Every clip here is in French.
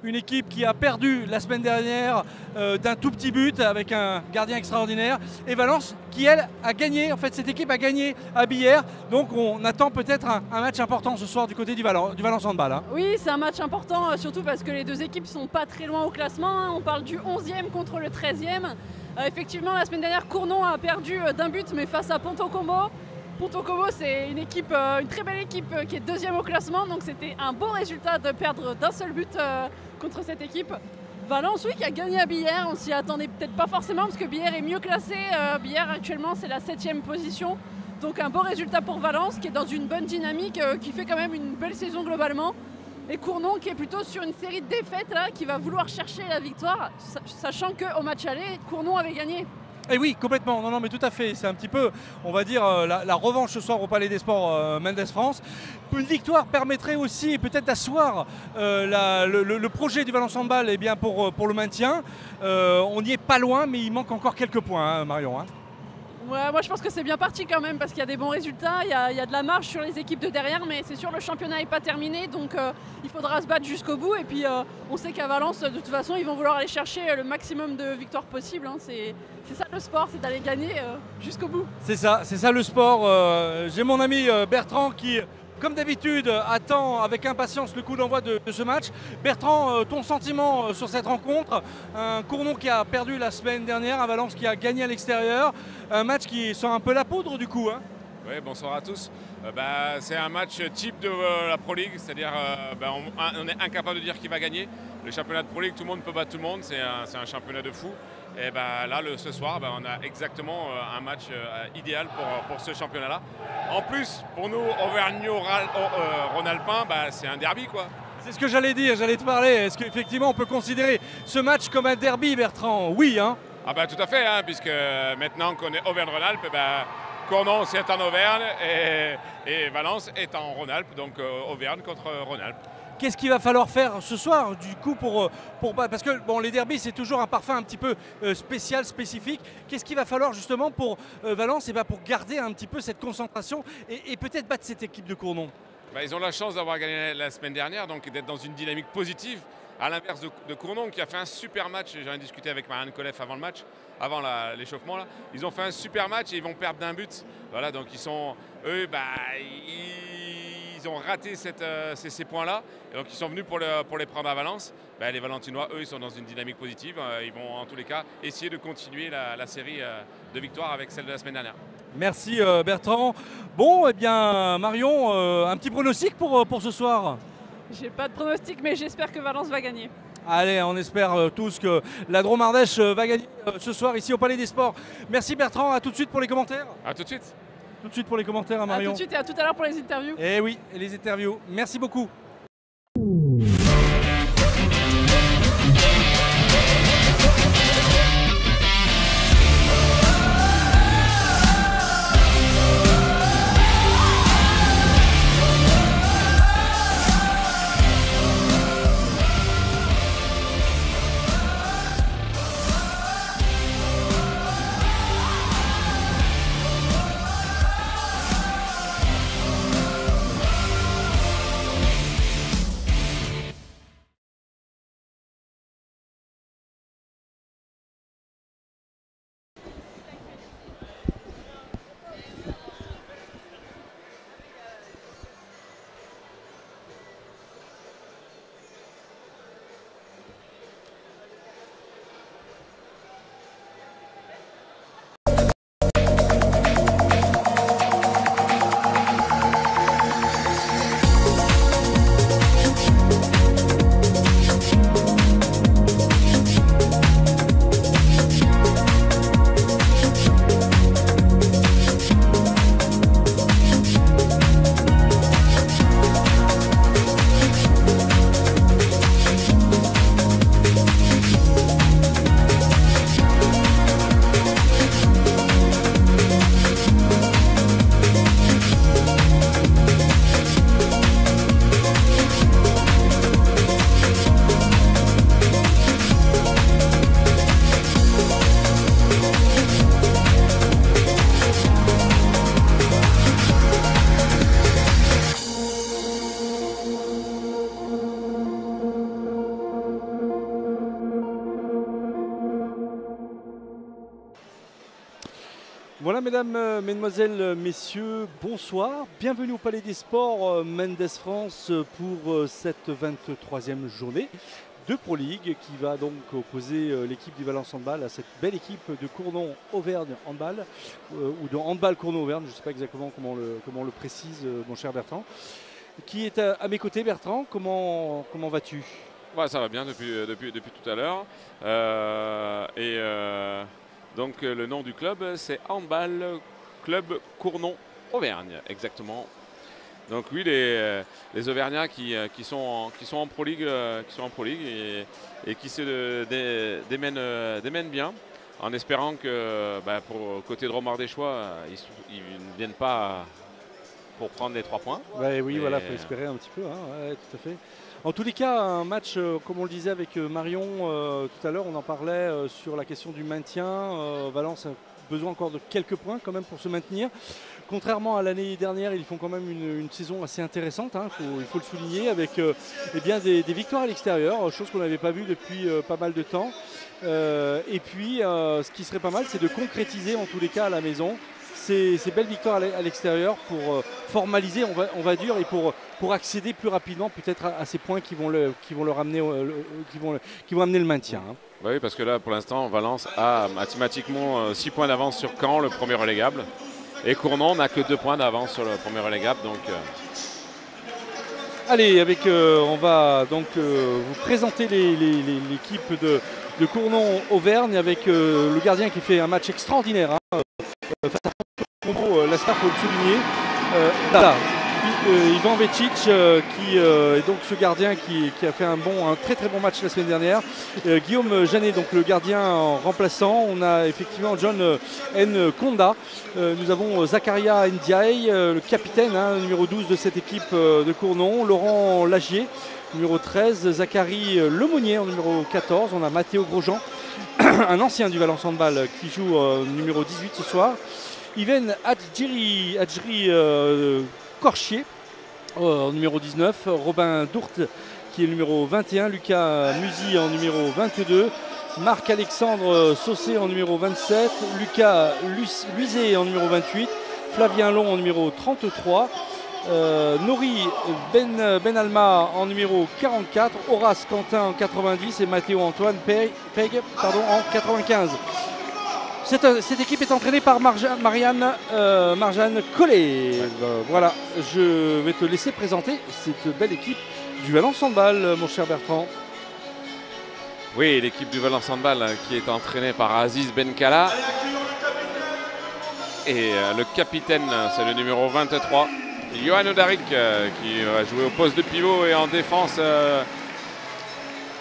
une équipe qui a perdu la semaine dernière d'un tout petit but avec un gardien extraordinaire. Et Valence qui, elle, a gagné. En fait, cette équipe a gagné à Billère. Donc on attend peut-être un match important ce soir du côté du Valence Handball. Hein. Oui, c'est un match important, surtout parce que les deux équipes sont pas très loin au classement. Hein. On parle du 11e contre le 13e. Effectivement, la semaine dernière, Cournon a perdu d'un but, mais face à Ponto Combo. Ponto Combo, c'est une équipe, une très belle équipe qui est deuxième au classement, donc c'était un bon résultat de perdre d'un seul but contre cette équipe. Valence, oui, qui a gagné à Billère, on s'y attendait peut-être pas forcément parce que Billère est mieux classé. Billère actuellement c'est la 7e position, donc un bon résultat pour Valence qui est dans une bonne dynamique, qui fait quand même une belle saison globalement. Et Cournon qui est plutôt sur une série de défaites là, qui va vouloir chercher la victoire, sachant qu'au match aller, Cournon avait gagné. Et oui, complètement, non, mais tout à fait. C'est un petit peu, on va dire, la revanche ce soir au Palais des Sports Mendes France. Une victoire permettrait aussi peut-être d'asseoir le projet du Valence Handball eh bien, pour le maintien. On n'y est pas loin, mais il manque encore quelques points, hein, Marion. Hein. Ouais, moi je pense que c'est bien parti quand même parce qu'il y a des bons résultats, il y a de la marge sur les équipes de derrière, mais c'est sûr le championnat n'est pas terminé, donc il faudra se battre jusqu'au bout. Et puis on sait qu'à Valence, de toute façon, ils vont vouloir aller chercher le maximum de victoires possible. Hein. C'est ça le sport, c'est d'aller gagner jusqu'au bout. C'est ça le sport. J'ai mon ami Bertrand qui, comme d'habitude, attend avec impatience le coup d'envoi de ce match. Bertrand, ton sentiment sur cette rencontre? Un Cournon qui a perdu la semaine dernière, un Valence qui a gagné à l'extérieur. Un match qui sent un peu la poudre du coup. Hein. Oui, bonsoir à tous. C'est un match type de la Pro League, c'est-à-dire on est incapable de dire qui va gagner. Le championnat de Pro League, tout le monde peut battre tout le monde, c'est un championnat de fou. Et là, ce soir, on a exactement un match idéal pour ce championnat-là. En plus, pour nous, Auvergnat-Rhône-Alpin, c'est un derby, quoi. C'est ce que j'allais dire, j'allais te parler. Est-ce qu'effectivement on peut considérer ce match comme un derby, Bertrand? Oui, hein. Ah tout à fait, hein, puisque maintenant qu'on est Auvergne-Rhône-Alpes, Cournon c'est en Auvergne et Valence est en Rhône-Alpes, donc Auvergne contre Rhône-Alpes. Qu'est-ce qu'il va falloir faire ce soir du coup parce que bon, les derbys c'est toujours un parfum un petit peu spécial, spécifique. Qu'est-ce qu'il va falloir justement pour Valence pour garder un petit peu cette concentration et peut-être battre cette équipe de Cournon? Ils ont la chance d'avoir gagné la semaine dernière, donc d'être dans une dynamique positive. À l'inverse de Cournon qui a fait un super match, j'en ai discuté avec Marianne Colef avant le match, avant l'échauffement. Ils ont fait un super match et ils vont perdre d'un but. Voilà, donc ils sont, eux, ils ont raté ces points-là. Et donc ils sont venus pour les prendre à Valence. Les Valentinois, eux, ils sont dans une dynamique positive. Ils vont en tous les cas essayer de continuer la série de victoires avec celle de la semaine dernière. Merci Bertrand. Bon, eh bien Marion, un petit pronostic pour ce soir? J'ai pas de pronostic, mais j'espère que Valence va gagner. Allez, on espère tous que la Drôme Ardèche va gagner ce soir ici au Palais des Sports. Merci Bertrand, à tout de suite pour les commentaires. À tout de suite. Tout de suite pour les commentaires à Marion. À tout de suite et à tout à l'heure pour les interviews. Eh oui, et les interviews. Merci beaucoup. Voilà mesdames, mesdemoiselles, messieurs, bonsoir. Bienvenue au Palais des Sports Mendes France pour cette 23e journée de Pro League qui va donc opposer l'équipe du Valence Handball à cette belle équipe de Cournon-Auvergne Handball ou de Handball Cournon-Auvergne, je ne sais pas exactement comment on le précise mon cher Bertrand. Qui est à mes côtés, Bertrand, comment vas-tu? Ouais, ça va bien depuis tout à l'heure. Donc le nom du club, c'est Handball Club Cournon-Auvergne, exactement. Donc oui, les Auvergnats qui sont en Pro League, et qui se démènent bien, en espérant que pour côté de Romardéchois, ils ne viennent pas pour prendre les 3 points. Ouais, oui, voilà, il faut espérer un petit peu, hein, ouais, tout à fait. En tous les cas, un match, comme on le disait avec Marion tout à l'heure, on en parlait sur la question du maintien. Valence a besoin encore de quelques points quand même pour se maintenir. Contrairement à l'année dernière, ils font quand même une saison assez intéressante, hein, il faut le souligner, avec des victoires à l'extérieur, chose qu'on n'avait pas vue depuis pas mal de temps. Et puis, ce qui serait pas mal, c'est de concrétiser en tous les cas à la maison ces belles victoires à l'extérieur pour formaliser, on va dire, et pour accéder plus rapidement peut-être à ces points qui vont amener le maintien. Hein. Bah oui, parce que là, pour l'instant, Valence a mathématiquement 6 points d'avance sur Caen, le premier relégable. Et Cournon n'a que 2 points d'avance sur le premier relégable. Donc, Allez, on va donc vous présenter l'équipe de Cournon-Auvergne avec le gardien qui fait un match extraordinaire. Hein, face à Combo, là, il faut le souligner. Ivan Vecic qui est donc ce gardien qui a fait un très très bon match la semaine dernière. Guillaume Janet, donc le gardien en remplaçant. On a effectivement John N. Konda. Nous avons Zakaria Ndiaye, le capitaine, hein, numéro 12 de cette équipe de Cournon. Laurent Lagier, numéro 13. Zachary Lemonnier en numéro 14. On a Mathéo Grosjean, un ancien du Valence Handball qui joue numéro 18 ce soir. Yven Adjiri Corchier en numéro 19, Robin Dourte qui est le numéro 21, Lucas Musi en numéro 22, Marc-Alexandre Saucé en numéro 27, Lucas Luizé en numéro 28, Flavien Long en numéro 33, Nori Benalma en numéro 44, Horace Quentin en 90 et Mathéo Antoine Peg en 95. Cette équipe est entraînée par Marjane Collet. Voilà, je vais te laisser présenter cette belle équipe du Valence Handball, mon cher Bertrand. Oui, l'équipe du Valence Handball qui est entraînée par Aziz Benkala. Et le capitaine, c'est le numéro 23, Johan Odarik, qui va jouer au poste de pivot et en défense,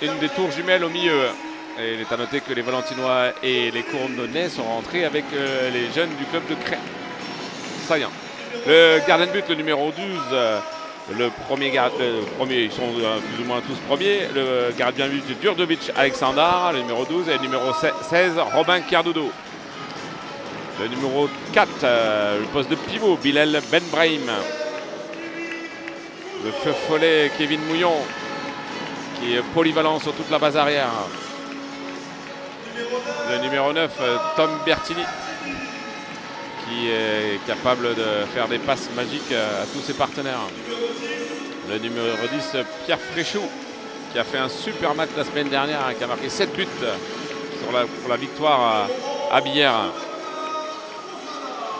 une des tours jumelles au milieu. Et il est à noter que les Valentinois et les Cournonnais sont rentrés avec les jeunes du club de Cré. Saillant. Le gardien de but, le numéro 12, le premier, ils sont plus ou moins tous premiers. Le gardien de but, Djurdjevic Aleksandar, le numéro 12, et le numéro 16, Robin Cardodo. Le numéro 4, le poste de pivot, Bilal Benbrahim. Le feu follet, Kevin Mouillon, qui est polyvalent sur toute la base arrière. Le numéro 9, Tom Bertini, qui est capable de faire des passes magiques à tous ses partenaires. Le numéro 10, Pierre Fréchou, qui a fait un super match la semaine dernière, qui a marqué 7 buts pour la victoire à Billère.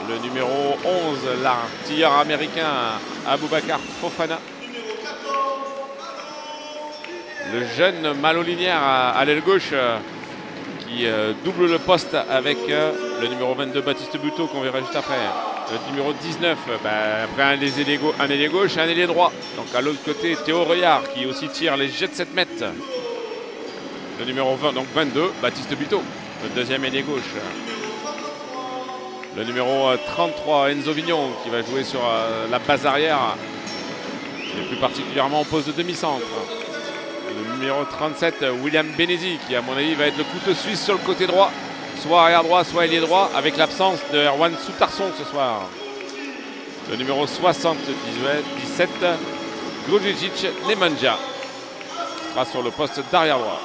Le numéro 11, l'artilleur américain Aboubakar Fofana. Le jeune malolinière à l'aile gauche, qui double le poste avec le numéro 22 Baptiste Buteau qu'on verra juste après. Le numéro 19, après un ailier gauche et un ailier droit. Donc à l'autre côté, Théo Reyard qui aussi tire les jets de 7 mètres. Le numéro 20, donc 22, Baptiste Buteau, le deuxième ailier gauche. Le numéro 33, Enzo Vignon, qui va jouer sur la base arrière, et plus particulièrement en poste de demi-centre. Le numéro 37, William Benesi, qui à mon avis va être le couteau suisse sur le côté droit, soit arrière droit, soit ailier droit, avec l'absence de Erwan Soutarson ce soir. Le numéro 77, Grudjic Nemanja, sera sur le poste d'arrière droit.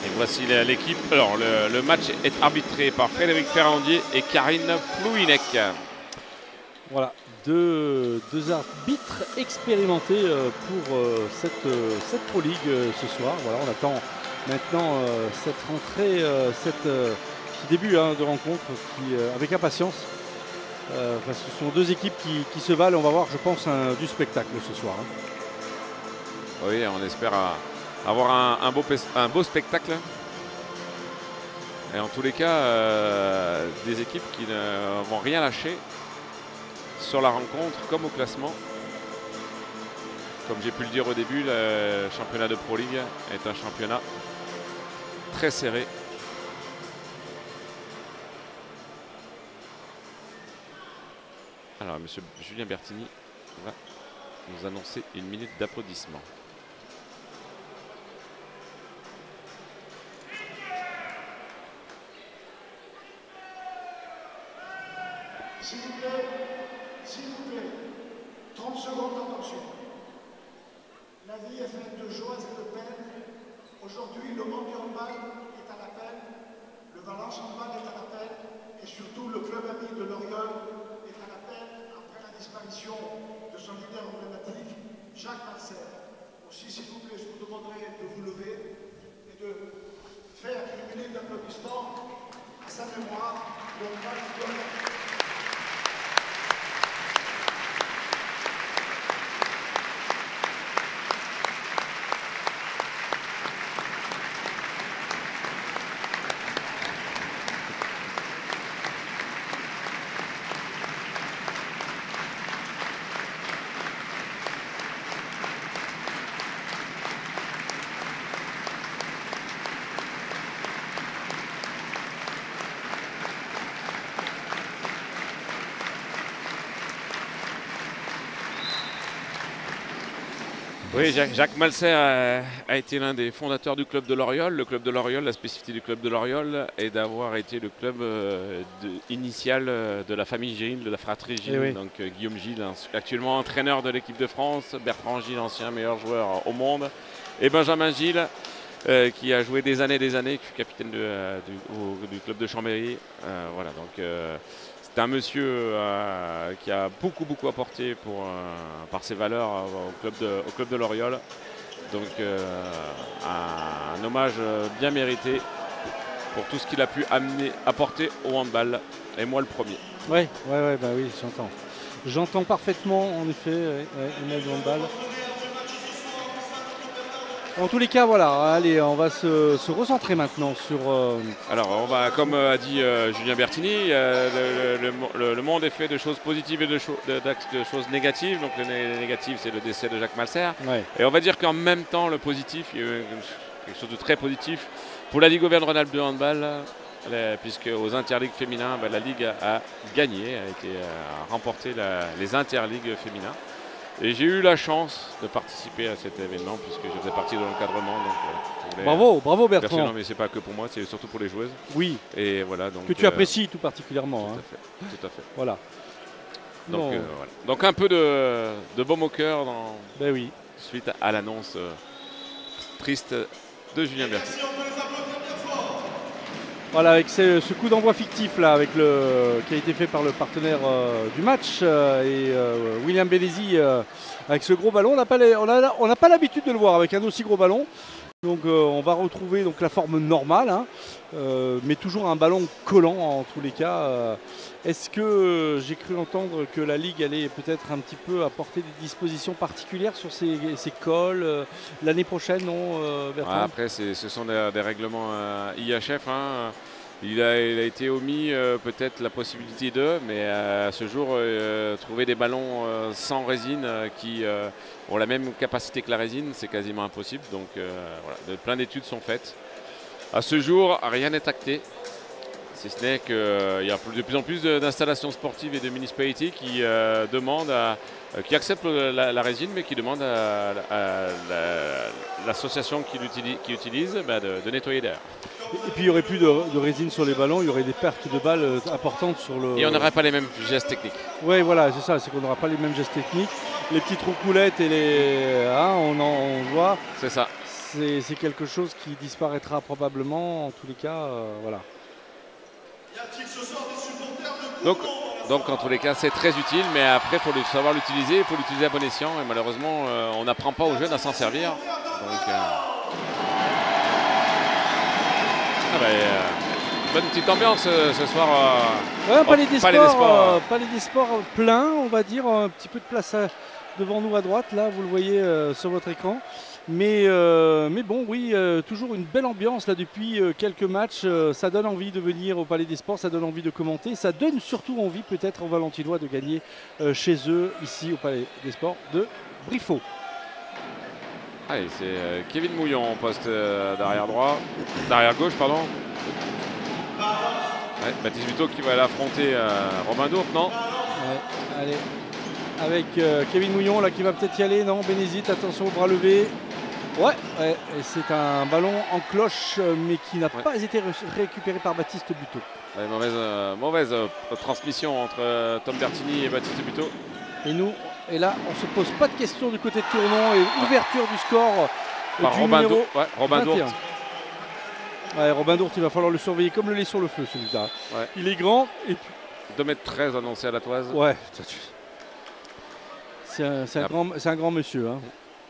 Et voici l'équipe. Alors le match est arbitré par Frédéric Ferrandier et Karine Plouinec. Voilà, deux arbitres expérimentés pour cette Pro League ce soir. Voilà, on attend maintenant cette rentrée, ce début de rencontre avec impatience. Parce que ce sont deux équipes qui se valent. On va voir, je pense, du spectacle ce soir. Oui, on espère avoir un beau spectacle. Et en tous les cas, des équipes qui ne vont rien lâcher sur la rencontre comme au classement. Comme j'ai pu le dire au début, le championnat de Pro League est un championnat très serré. Alors, monsieur Julien Bertini va nous annoncer une minute d'applaudissement. S'il vous plaît, 30 secondes d'attention. La vie est faite de joies et de peines. Aujourd'hui, le monde du handball est à l'appel, le Valence handball est à l'appel, et surtout le club ami de Loriol est à l'appel après la disparition de son leader emblématique, Jacques Malser. Aussi, s'il vous plaît, je vous demanderai de vous lever et de faire une minute d'applaudissement à sa mémoire, le handball du Loriol. Oui, Jacques Malser a été l'un des fondateurs du club de Loriol. Le club de Loriol, la spécificité du club de Loriol est d'avoir été le club initial de la famille Gilles, de la fratrie Gilles. Oui. Donc Guillaume Gilles, actuellement entraîneur de l'équipe de France, Bertrand Gilles, ancien meilleur joueur au monde, et Benjamin Gilles, qui a joué des années, qui fut capitaine du club de Chambéry. Voilà, donc c'est un monsieur qui a beaucoup apporté par ses valeurs au club de Loriol. Donc un hommage bien mérité pour tout ce qu'il a pu apporter au handball. Et moi le premier. Oui, j'entends. J'entends parfaitement, en effet, aimer le handball. En tous les cas, voilà, allez, on va se recentrer maintenant sur... Alors, on va, comme a dit Julien Bertini, le monde est fait de choses positives et de choses négatives. Donc, le négatif, c'est le décès de Jacques Malser. Ouais. Et on va dire qu'en même temps, le positif, il y a eu quelque chose de très positif pour la Ligue Auvergne-Rhône-Alpes de handball, puisque aux interligues féminins, la Ligue a gagné, a remporté les interligues féminins. Et j'ai eu la chance de participer à cet événement puisque je faisais partie de l'encadrement. Bravo Bertrand. Non mais c'est pas que pour moi, c'est surtout pour les joueuses. Oui. Et voilà, donc, que tu apprécies tout particulièrement. Tout à fait. Voilà. Donc, voilà. Donc un peu de baume au cœur suite à l'annonce triste de Julien Bertini. Voilà, avec ce coup d'envoi fictif là, qui a été fait par le partenaire du match et William Bellesi avec ce gros ballon. On n'a pas l'habitude de le voir avec un aussi gros ballon. Donc on va retrouver donc la forme normale, mais toujours un ballon collant en tous les cas. Est-ce que j'ai cru entendre que la Ligue allait peut-être un petit peu apporter des dispositions particulières sur ces cols l'année prochaine, non Bertrand? Après, ce sont des règlements IHF. Il a été omis peut-être la possibilité mais à ce jour, trouver des ballons sans résine qui ont la même capacité que la résine, c'est quasiment impossible. Donc voilà, plein d'études sont faites. À ce jour, rien n'est acté. Si ce n'est qu'il y a de plus en plus d'installations sportives et de municipalités qui qui acceptent la résine, mais qui demandent à l'association qui l'utilise de nettoyer derrière. Et puis il n'y aurait plus de résine sur les ballons, il y aurait des pertes de balles importantes sur le... Et on n'aurait pas les mêmes gestes techniques. Oui, voilà, c'est ça, c'est qu'on n'aura pas les mêmes gestes techniques. Les petites roucoulettes et les... on voit. C'est ça. c'est quelque chose qui disparaîtra probablement. En tous les cas, voilà. Donc en tous les cas, c'est très utile, mais après, il faut savoir l'utiliser, il faut l'utiliser à bon escient. Et malheureusement, on n'apprend pas aux jeunes à s'en servir. Donc, bonne petite ambiance ce soir. Ouais, Palais des Sports plein, on va dire. Un petit peu de place devant nous à droite, là, vous le voyez sur votre écran. Mais bon, oui, toujours une belle ambiance là depuis quelques matchs. Ça donne envie de venir au Palais des Sports, ça donne envie de commenter. Ça donne surtout envie peut-être aux Valentinois de gagner chez eux, ici au Palais des Sports de Briffaut. Allez, c'est Kevin Mouillon en poste d'arrière gauche, pardon. Ouais, Baptiste Buteau qui va aller affronter Robin Dourte, non? Ouais, allez, avec Kevin Mouillon là qui va peut-être y aller, non? Bénézite, attention au bras levé. Ouais, et c'est un ballon en cloche mais qui n'a pas été récupéré par Baptiste Buteau. Ouais, mauvaise transmission entre Tom Bertini et Baptiste Buteau. Et là, on ne se pose pas de questions du côté de Tournon et ouverture du score par du Robin numéro Dourte. Ouais, Robin Dourte, il va falloir le surveiller comme le lait sur le feu, celui-là. Ouais. Il est grand et puis... 2,13 m annoncé à la toise. Ouais, c'est un grand monsieur. Hein.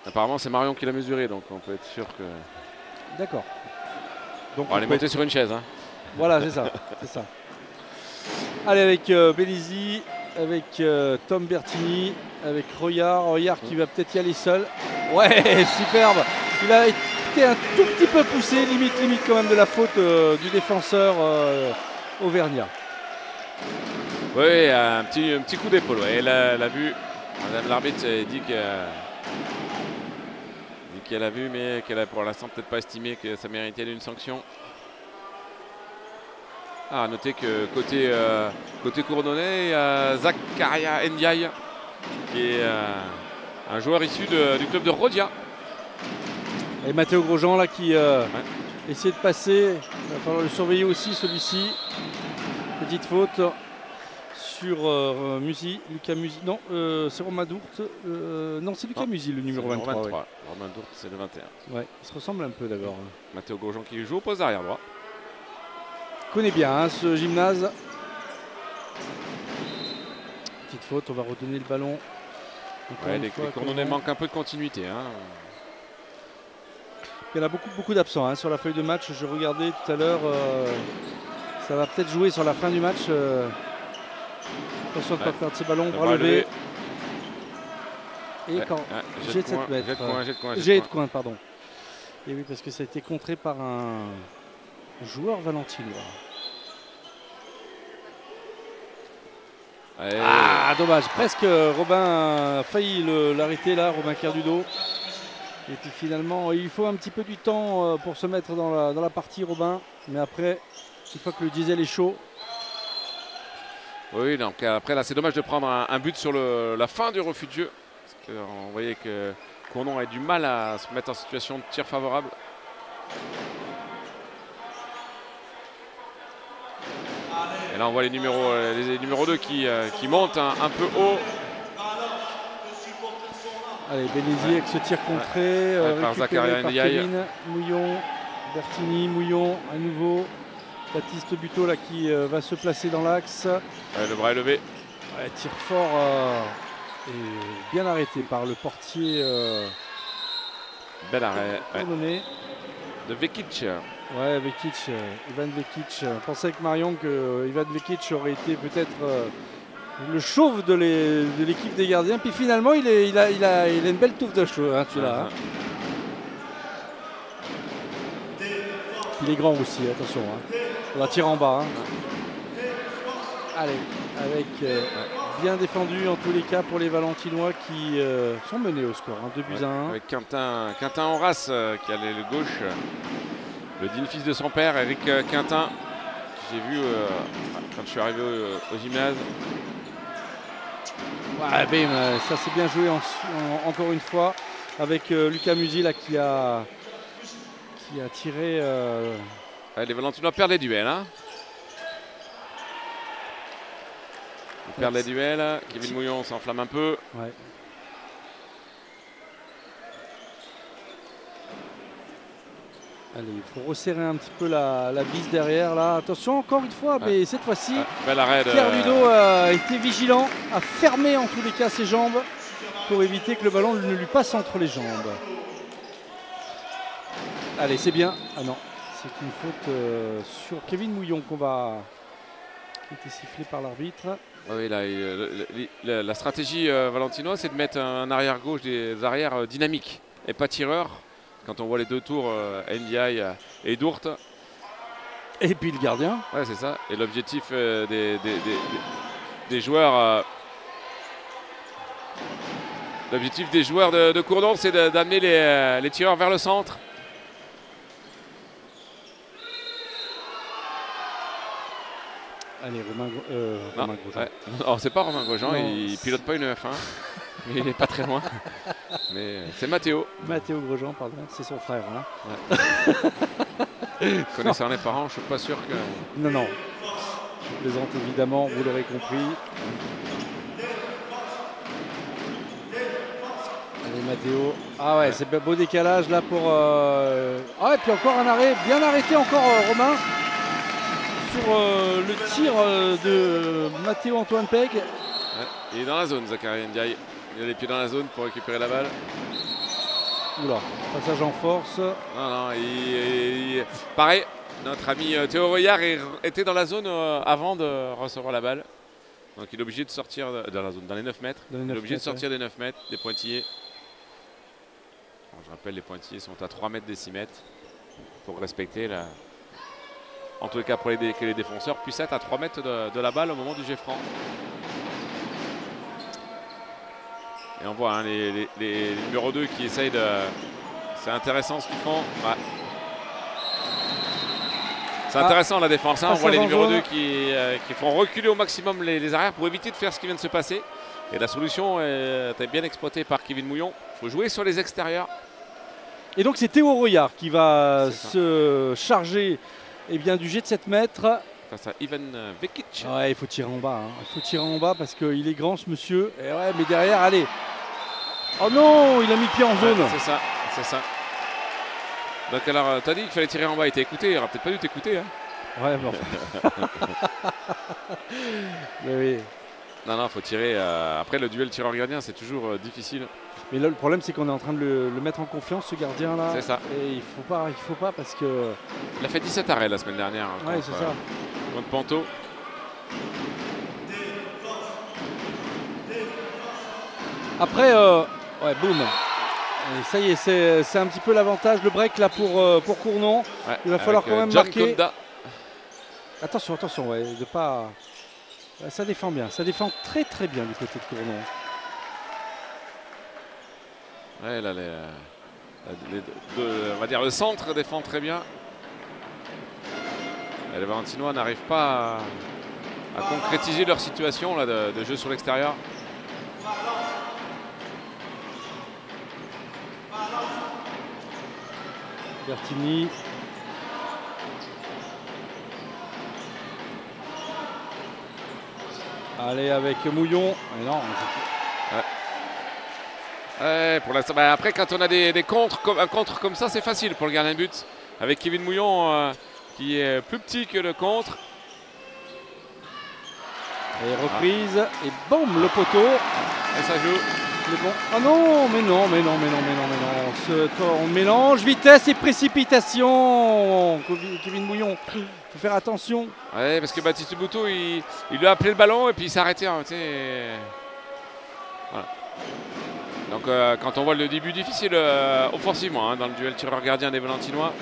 Apparemment, c'est Marion qui l'a mesuré, donc on peut être sûr que... D'accord. Donc on est monté sur une chaise. Hein. Voilà, c'est ça. C'est ça. Allez, avec Bélizy, avec Tom Bertini, avec Royard qui va peut-être y aller seul. Ouais, superbe. Il a été un tout petit peu poussé, limite quand même de la faute du défenseur auvergnat. Oui, un petit coup d'épaule. Ouais. Elle a vu. Madame l'arbitre dit qu'elle a vu, mais qu'elle a pour l'instant peut-être pas estimé que ça méritait une sanction. Ah, à noter que côté Cournonais, il y a Zakaria Ndiaye, qui est un joueur issu du club de Rodia. Et Mathéo Grosjean là qui essaie de passer. Il va falloir le surveiller aussi celui-ci. Petite faute sur Lucas Musi. Non, c'est Romain Dourte. Non, c'est Lucas Musi le numéro 23. Ouais. Romain Dourte, c'est le 21. Ouais, il se ressemble un peu d'abord. Mathéo Grosjean qui joue au poste arrière droit. Connaît bien hein, ce gymnase. Petite faute, on va redonner le ballon. Ouais, les Cournonais manquent un peu de continuité. Hein. Il y en a beaucoup d'absents hein, sur la feuille de match. Je regardais tout à l'heure. Ça va peut-être jouer sur la fin du match. Attention de ne pas perdre ce ballon. Bras levé. Et quand j'ai de 7 mètres. J'ai de coin, pardon. Et oui, parce que ça a été contré par un joueur valentinois. Ah, dommage. Presque Robin a failli l'arrêter là, Robin Cardudo. Et puis finalement, il faut un petit peu du temps pour se mettre dans la partie, Robin. Mais après, une fois que le diesel est chaud. Oui, donc après là, c'est dommage de prendre un but sur la fin du refus de jeu. Parce qu'on voyait que Cournon a du mal à se mettre en situation de tir favorable. Et là, on voit les numéros 2 qui montent un peu haut. Allez, Bénézy avec ce tir contré, par Zakaria Ndiaye. Mouillon, Bertini, Mouillon à nouveau. Baptiste Buteau là qui va se placer dans l'axe. Le bras est levé. Ouais, tir fort et bien arrêté par le portier. Bel arrêt de Vekic. Ouais, Vekic, Ivan Vekic. On pensait avec Marion que Ivan Vekic aurait été peut-être le chauve de l'équipe des gardiens. Puis finalement, il a une belle touffe de cheveux, hein, celui-là. Hein. Il est grand aussi, attention. Hein. On la tire en bas. Hein. Allez, avec bien défendu en tous les cas pour les Valentinois qui sont menés au score. Hein, 2 buts à 1. Avec Quintin Horace qui a l'aile gauche. Le digne fils de son père, Eric Quintin. J'ai vu quand je suis arrivé au gymnase. Ouais, bim, ça c'est bien joué encore une fois avec Lucas Musi là, qui a tiré. Les Valentinois perdent les duels. Hein. Ils perdent les duels. Kevin Mouillon s'enflamme un peu. Ouais. Allez, il faut resserrer un petit peu la vis derrière là. Attention encore une fois, mais cette fois-ci, bel arrêt de Pierre Ludo a été vigilant, a fermé en tous les cas ses jambes pour éviter que le ballon ne lui passe entre les jambes. Allez, c'est bien. Ah non, c'est une faute sur Kevin Mouillon qui a été sifflé par l'arbitre. Oui, là, la stratégie valentinoise, c'est de mettre un arrière gauche, des arrières dynamiques et pas tireurs. Quand on voit les deux tours, Ndiaye et Dourte. Et puis le gardien. Ouais, c'est ça. Et l'objectif des joueurs, l'objectif des joueurs de Cournon, c'est d'amener les tireurs vers le centre. Allez, Romain Grosjean. Ouais. Non, c'est pas Romain Grosjean, il pilote pas une F1. Mais il n'est pas très loin. Mais c'est Mathéo. Mathéo Grosjean, pardon, c'est son frère. Hein. Ouais. Connaissant les parents, je suis pas sûr que... Non, non. Je plaisante évidemment, vous l'aurez compris. Allez, Mathéo. Ah ouais, c'est beau décalage là pour... Ah et puis encore un arrêt, bien arrêté encore Romain. Sur le tir de Mathéo Antoine Peg. Ouais. Il est dans la zone, Zachary Ndiaye. Il a les pieds dans la zone pour récupérer la balle. Oula, passage en force. Non, non, pareil, notre ami Théo Royard était dans la zone avant de recevoir la balle. Donc il est obligé de sortir dans la zone, dans les 9 mètres. Il est obligé de sortir des 9 mètres, des pointillés. Bon, je rappelle, les pointillés sont à 3 mètres des 6 mètres. Pour respecter la... En tous les cas, pour que les défenseurs puissent être à 3 mètres de la balle au moment du jet franc. Et on voit hein, les numéros 2 qui essayent de... C'est intéressant ce qu'ils font. Ouais. C'est intéressant la défense. Hein. On voit les numéros 2 qui font reculer au maximum les arrières pour éviter de faire ce qui vient de se passer. Et la solution est bien exploitée par Kevin Mouillon. Il faut jouer sur les extérieurs. Et donc c'est Théo Royard qui va se charger du jet de 7 mètres. Face à Ivan Vekic. Ouais, il faut tirer en bas. Hein. Il faut tirer en bas parce qu'il est grand ce monsieur. Et ouais, mais derrière, allez. Oh non, il a mis pied en zone. Ouais, c'est ça, c'est ça. Donc alors, t'as dit qu'il fallait tirer en bas, il t'a écouté, il aura peut-être pas dû t'écouter. Hein. Ouais, bon. Mais oui. Non, non, faut tirer. Après, le duel tireur-gardien, c'est toujours difficile. Mais là, le problème, c'est qu'on est en train de le mettre en confiance, ce gardien-là. C'est ça. Et il faut pas parce que... Il a fait 17 arrêts la semaine dernière. Hein, ouais, c'est ça. Contre Panto. Après, ouais, boum. Et ça y est, c'est un petit peu l'avantage, le break là pour Cournon. Ouais, il va falloir quand même John marquer. Konda. Attention, attention, ouais, de pas... Ça défend bien, ça défend très très bien du côté de Cournon. Ouais, là, on va dire le centre défend très bien. Et les Valentinois n'arrivent pas à concrétiser leur situation là, de jeu sur l'extérieur. Bertini. Allez avec Mouillon. Mais non. Ouais, pour bah après, quand on a des contres, un contre comme ça, c'est facile pour le gardien de but. Avec Kevin Mouillon qui est plus petit que le contre. Et reprise. Et boum, le poteau. Et ça joue. Bon. Ah non, mais non. On mélange vitesse et précipitation. Kevin Mouillon, il faut faire attention. Ouais, parce que Baptiste Bouteau, il lui a appelé le ballon et puis il s'est arrêté. Hein, voilà. Donc quand on voit le début difficile offensivement hein, dans le duel tireur-gardien des Valentinois,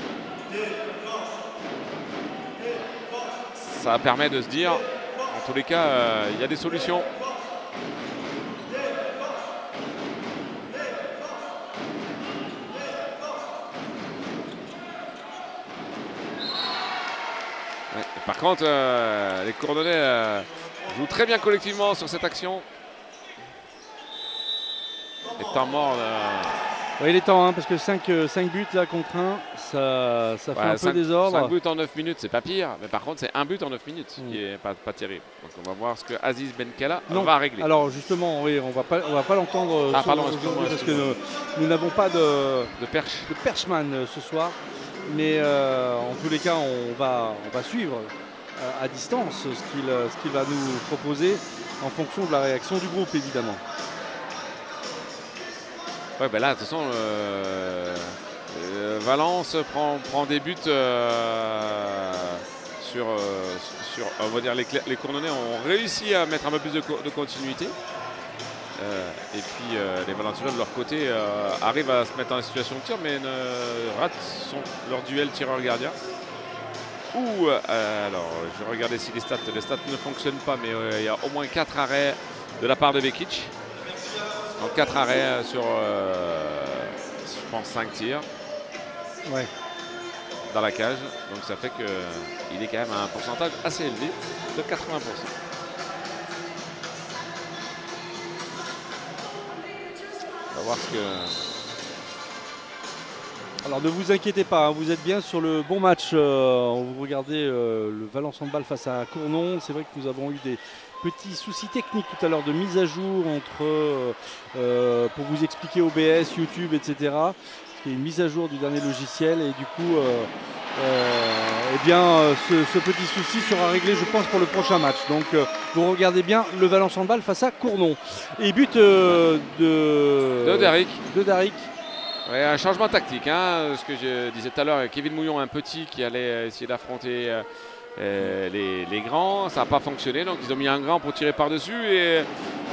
ça permet de se dire, en tous les cas, il y a des solutions. Ouais, par contre, les Cournonnais jouent très bien collectivement sur cette action. Et temps mort. Ouais, il est temps, hein, parce que 5 buts là contre 1, ça fait un peu désordre. 5 buts en 9 minutes, c'est pas pire. Mais par contre, c'est un but en 9 minutes, ce qui est pas terrible. Donc on va voir ce que Aziz Benkela va régler. Alors justement, oui, on va pas l'entendre pardon, parce que nous n'avons pas de perchman ce soir. Mais en tous les cas, on va suivre à distance ce qu'il va nous proposer en fonction de la réaction du groupe, évidemment. Ouais, ben là, de toute façon, Valence prend des buts sur on va dire, les Cournonnais ont réussi à mettre un peu plus de continuité. Et puis les Valentinois de leur côté arrivent à se mettre dans la situation de tir, mais ratent leur duel tireur-gardien. Alors, je vais regarder si les stats ne fonctionnent pas, mais il y a au moins 4 arrêts de la part de Vekic. Donc 4 arrêts sur, je pense, 5 tirs. Ouais. Dans la cage. Donc ça fait qu'il est quand même à un pourcentage assez élevé de 80%. On va voir ce que... Alors ne vous inquiétez pas, hein, vous êtes bien sur le bon match. Vous regardez le Valence Handball face à Cournon. C'est vrai que nous avons eu des petits soucis techniques tout à l'heure de mise à jour entre, pour vous expliquer OBS, YouTube, etc. Il y a une mise à jour du dernier logiciel et du coup, eh bien, ce petit souci sera réglé, je pense, pour le prochain match. Donc, vous regardez bien le Valence Handball face à Cournon. Et but de Daric. Ouais, un changement tactique, hein, ce que je disais tout à l'heure, Kevin Mouillon, un petit qui allait essayer d'affronter les grands, ça n'a pas fonctionné, donc ils ont mis un grand pour tirer par-dessus et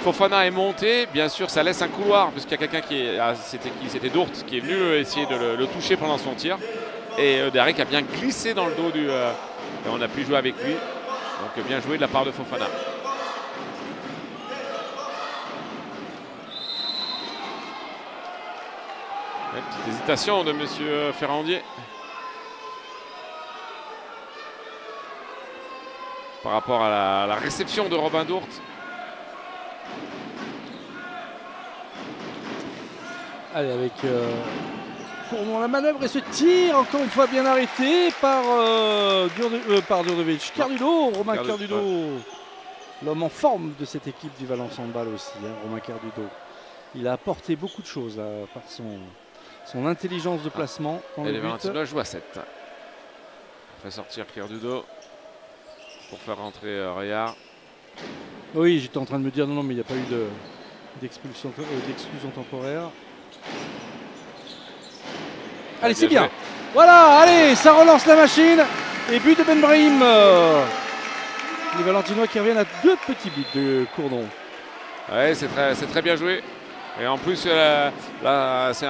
Fofana est monté, bien sûr ça laisse un couloir puisqu'il y a quelqu'un c'était Dourt qui est venu essayer de le toucher pendant son tir et Daric a bien glissé dans le dos et on a pu jouer avec lui, donc bien joué de la part de Fofana. Une petite hésitation de monsieur Ferrandier par rapport à la réception de Robin Dourt. Allez, avec Cournon la manœuvre et ce tir encore une fois bien arrêté par Đurđević. Cardudo, Romain Cardudo, l'homme en forme de cette équipe du Valence Handball aussi, hein, Romain Cardudo. Il a apporté beaucoup de choses par son intelligence de placement. Et les Valentinois jouent à 7. On fait sortir Cardudo pour faire rentrer Rayard. Oui, j'étais en train de me dire non, mais il n'y a pas eu d'exclusion temporaire. Allez, c'est bien. Voilà, allez, ça relance la machine. Et but de Ben Brahim. Les Valentinois qui reviennent à 2 petits buts de Cournon. Ouais, c'est très bien joué. Et en plus, là, si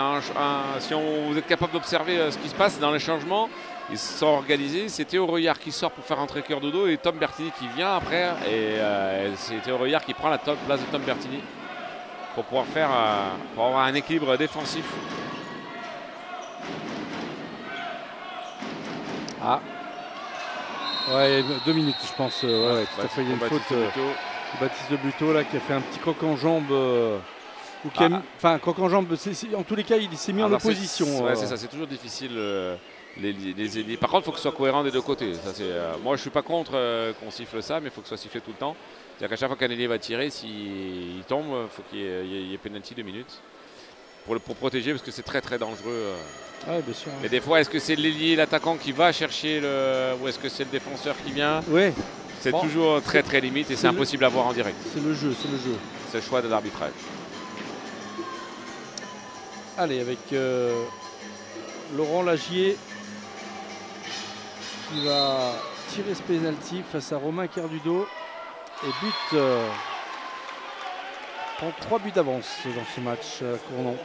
vous êtes capable d'observer ce qui se passe dans les changements, ils se sont organisés. C'est Théo Reuillard qui sort pour faire entrer Cardudo et Tom Bertini qui vient après. Et c'est Théo Reuillard qui prend la place de Tom Bertini pour pouvoir pour avoir un équilibre défensif. Ah. Ouais, 2 minutes, je pense. Ouais, tout à fait. Il y a une faute de Baptiste de Buteau là, qui a fait un petit croc en jambe. Enfin, croc en jambe, en tous les cas, il s'est mis en opposition. Ouais, c'est ça, c'est toujours difficile. Les ailiers. Par contre, il faut que ce soit cohérent des deux côtés. Ça, moi, je ne suis pas contre qu'on siffle ça, mais il faut que ce soit sifflé tout le temps. C'est-à-dire qu'à chaque fois qu'un ailier va tirer, s'il tombe, il faut qu'il y ait penalty 2 minutes. Pour protéger, parce que c'est très dangereux. Ouais, bien sûr. Mais des fois, est-ce que c'est l'ailier, l'attaquant qui va chercher ou est-ce que c'est le défenseur qui vient? Ouais. C'est toujours très limite et c'est impossible à voir en direct. C'est le jeu, C'est le choix de l'arbitrage. Allez, avec Laurent Lagier qui va tirer ce pénalty face à Romain Cardudo et prend 3 buts d'avance dans ce match à Cournon.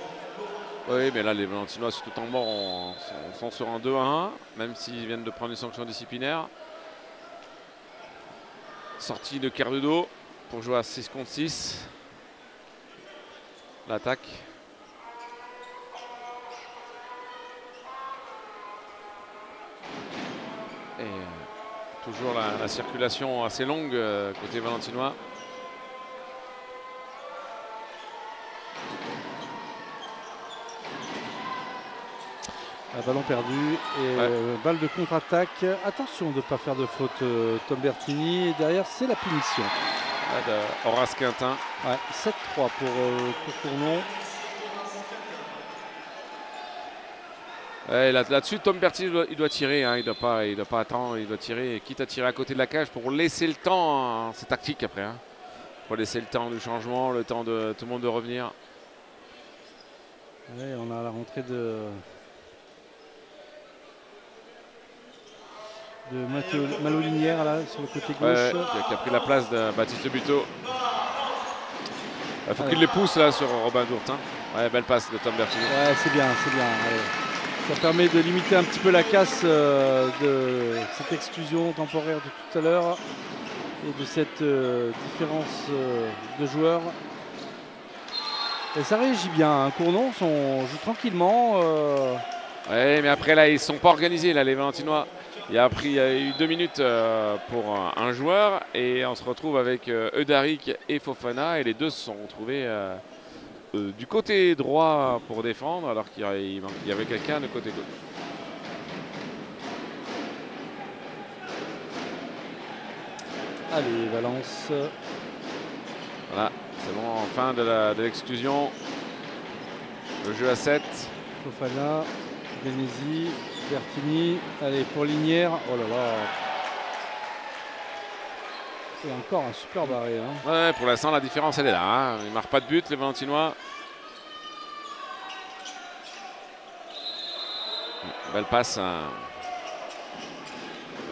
Oui, mais là les Valentinois tout en mort sont sur un 2-1, même s'ils viennent de prendre une sanction disciplinaire. Sortie de Cardudo pour jouer à 6 contre 6. L'attaque. Et toujours la circulation assez longue côté valentinois. Un ballon perdu et balle de contre-attaque. Attention de ne pas faire de faute Tom Bertini. Et derrière, c'est la punition. Horace Quintin. Ouais, 7-3 pour Cournon. Ouais, là-dessus, Tom Berti, il doit tirer. Hein, il doit pas attendre. Il doit tirer. Quitte à tirer à côté de la cage pour laisser le temps. Hein, c'est tactique après. Hein, pour laisser le temps du changement, le temps de tout le monde de revenir. Ouais, on a la rentrée de Matteo Malolinière là sur le côté gauche. Ouais, qui a pris la place de Baptiste Buteau. Il faut qu'il les pousse là sur Robin Dourtin. Ouais, belle passe de Tom Berti. Ouais, c'est bien, c'est bien. Allez. Ça permet de limiter un petit peu la casse de cette exclusion temporaire de tout à l'heure et de cette différence de joueurs. Et ça réagit bien. Hein. Cournon joue tranquillement. Ouais, mais après là, ils ne sont pas organisés là, les Valentinois. Il y a eu 2 minutes pour un joueur et on se retrouve avec Eudaric et Fofana et les deux se sont retrouvés du côté droit pour défendre alors qu'il y avait quelqu'un de côté gauche. Allez, Valence. Voilà, c'est bon, en fin de l'exclusion. Le jeu à 7. Fofana, Benesi, Bertini. Allez, pour Linière. Oh là là. C'est encore un super barré. Hein. Ouais, pour l'instant, la différence, elle est là. Hein. Ils ne marquent pas de but, les Valentinois. Belle passe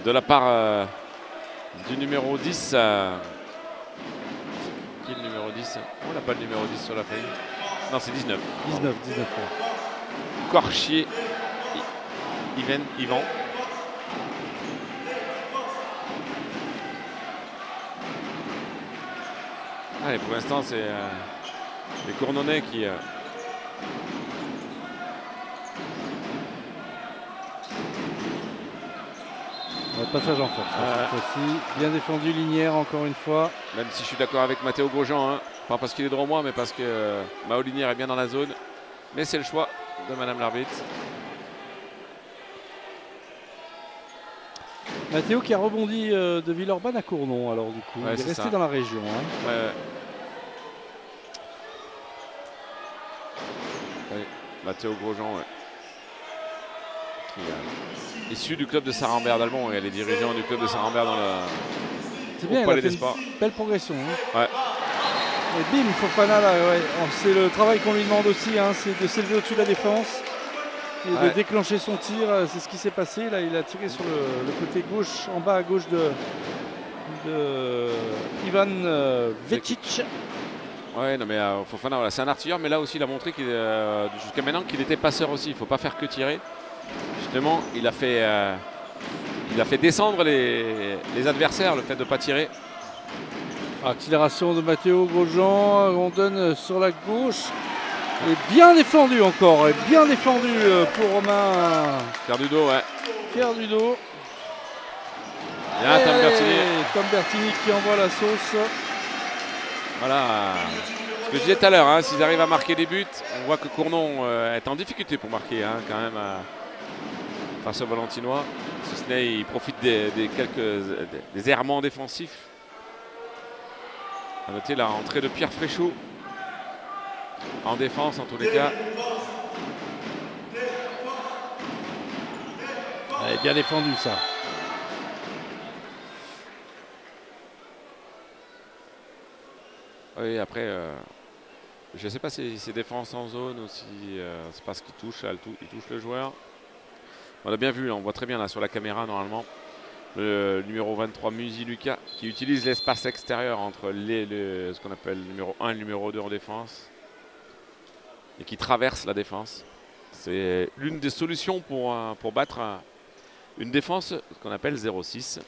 de la part du numéro 10. Qui est le numéro 10? On n'a pas le numéro 10 sur la feuille. Non, c'est 19. 19. Ouais. Corchier. Yvan. Allez, pour l'instant, c'est les Cournonnais qui... Passage en force. Bien défendu, Linière encore une fois. Même si je suis d'accord avec Mathéo Grosjean, hein. Pas parce qu'il est devant moi, mais parce que Mao Linière est bien dans la zone. Mais c'est le choix de Madame l'arbitre. Mathéo qui a rebondi de Villeurbanne à Cournon, alors du coup. Ouais, il est resté ça. dans la région. Hein. Ouais. Mathéo Grosjean, ouais. Qui est issu du club de Saint-Rambert d'Albon. Il y a les dirigeants du club de Saint-Rambert dans le C'est bien, il a fait une belle progression. Hein. Ouais. Et bim, Fofana là, ouais. C'est le travail qu'on lui demande aussi, hein, c'est de s'élever au-dessus de la défense et de déclencher son tir. C'est ce qui s'est passé. Là, il a tiré sur le côté gauche, en bas à gauche de Ivan Večić. Ouais, non mais Fofana, voilà, c'est un artilleur, mais là aussi il a montré jusqu'à maintenant qu'il était passeur aussi. Il ne faut pas faire que tirer. Justement, il a fait descendre les adversaires, le fait de ne pas tirer. Accélération de Mathéo Grosjean, on donne sur la gauche. Et bien défendu encore, et bien défendu pour Romain. Pierre Dudot, ouais. Pierre Dudot. Bien, Tom Bertini. Tom Bertini qui envoie la sauce. Voilà. Ce que je disais tout à l'heure, hein, s'ils arrivent à marquer des buts, on voit que Cournon est en difficulté pour marquer hein, quand même face aux Valentinois. Si ce n'est, il profite des errements défensifs. A noter la rentrée de Pierre Fréchot en défense en tous les cas. Elle est bien défendu ça. Oui, après, je ne sais pas si c'est défense en zone ou si c'est parce qu'il touche, il touche le joueur. On a bien vu, on voit très bien là sur la caméra normalement. Le numéro 23 Musi Lucas qui utilise l'espace extérieur entre ce qu'on appelle le numéro 1 et le numéro 2 en défense et qui traverse la défense. C'est l'une des solutions pour battre une défense qu'on appelle 0-6,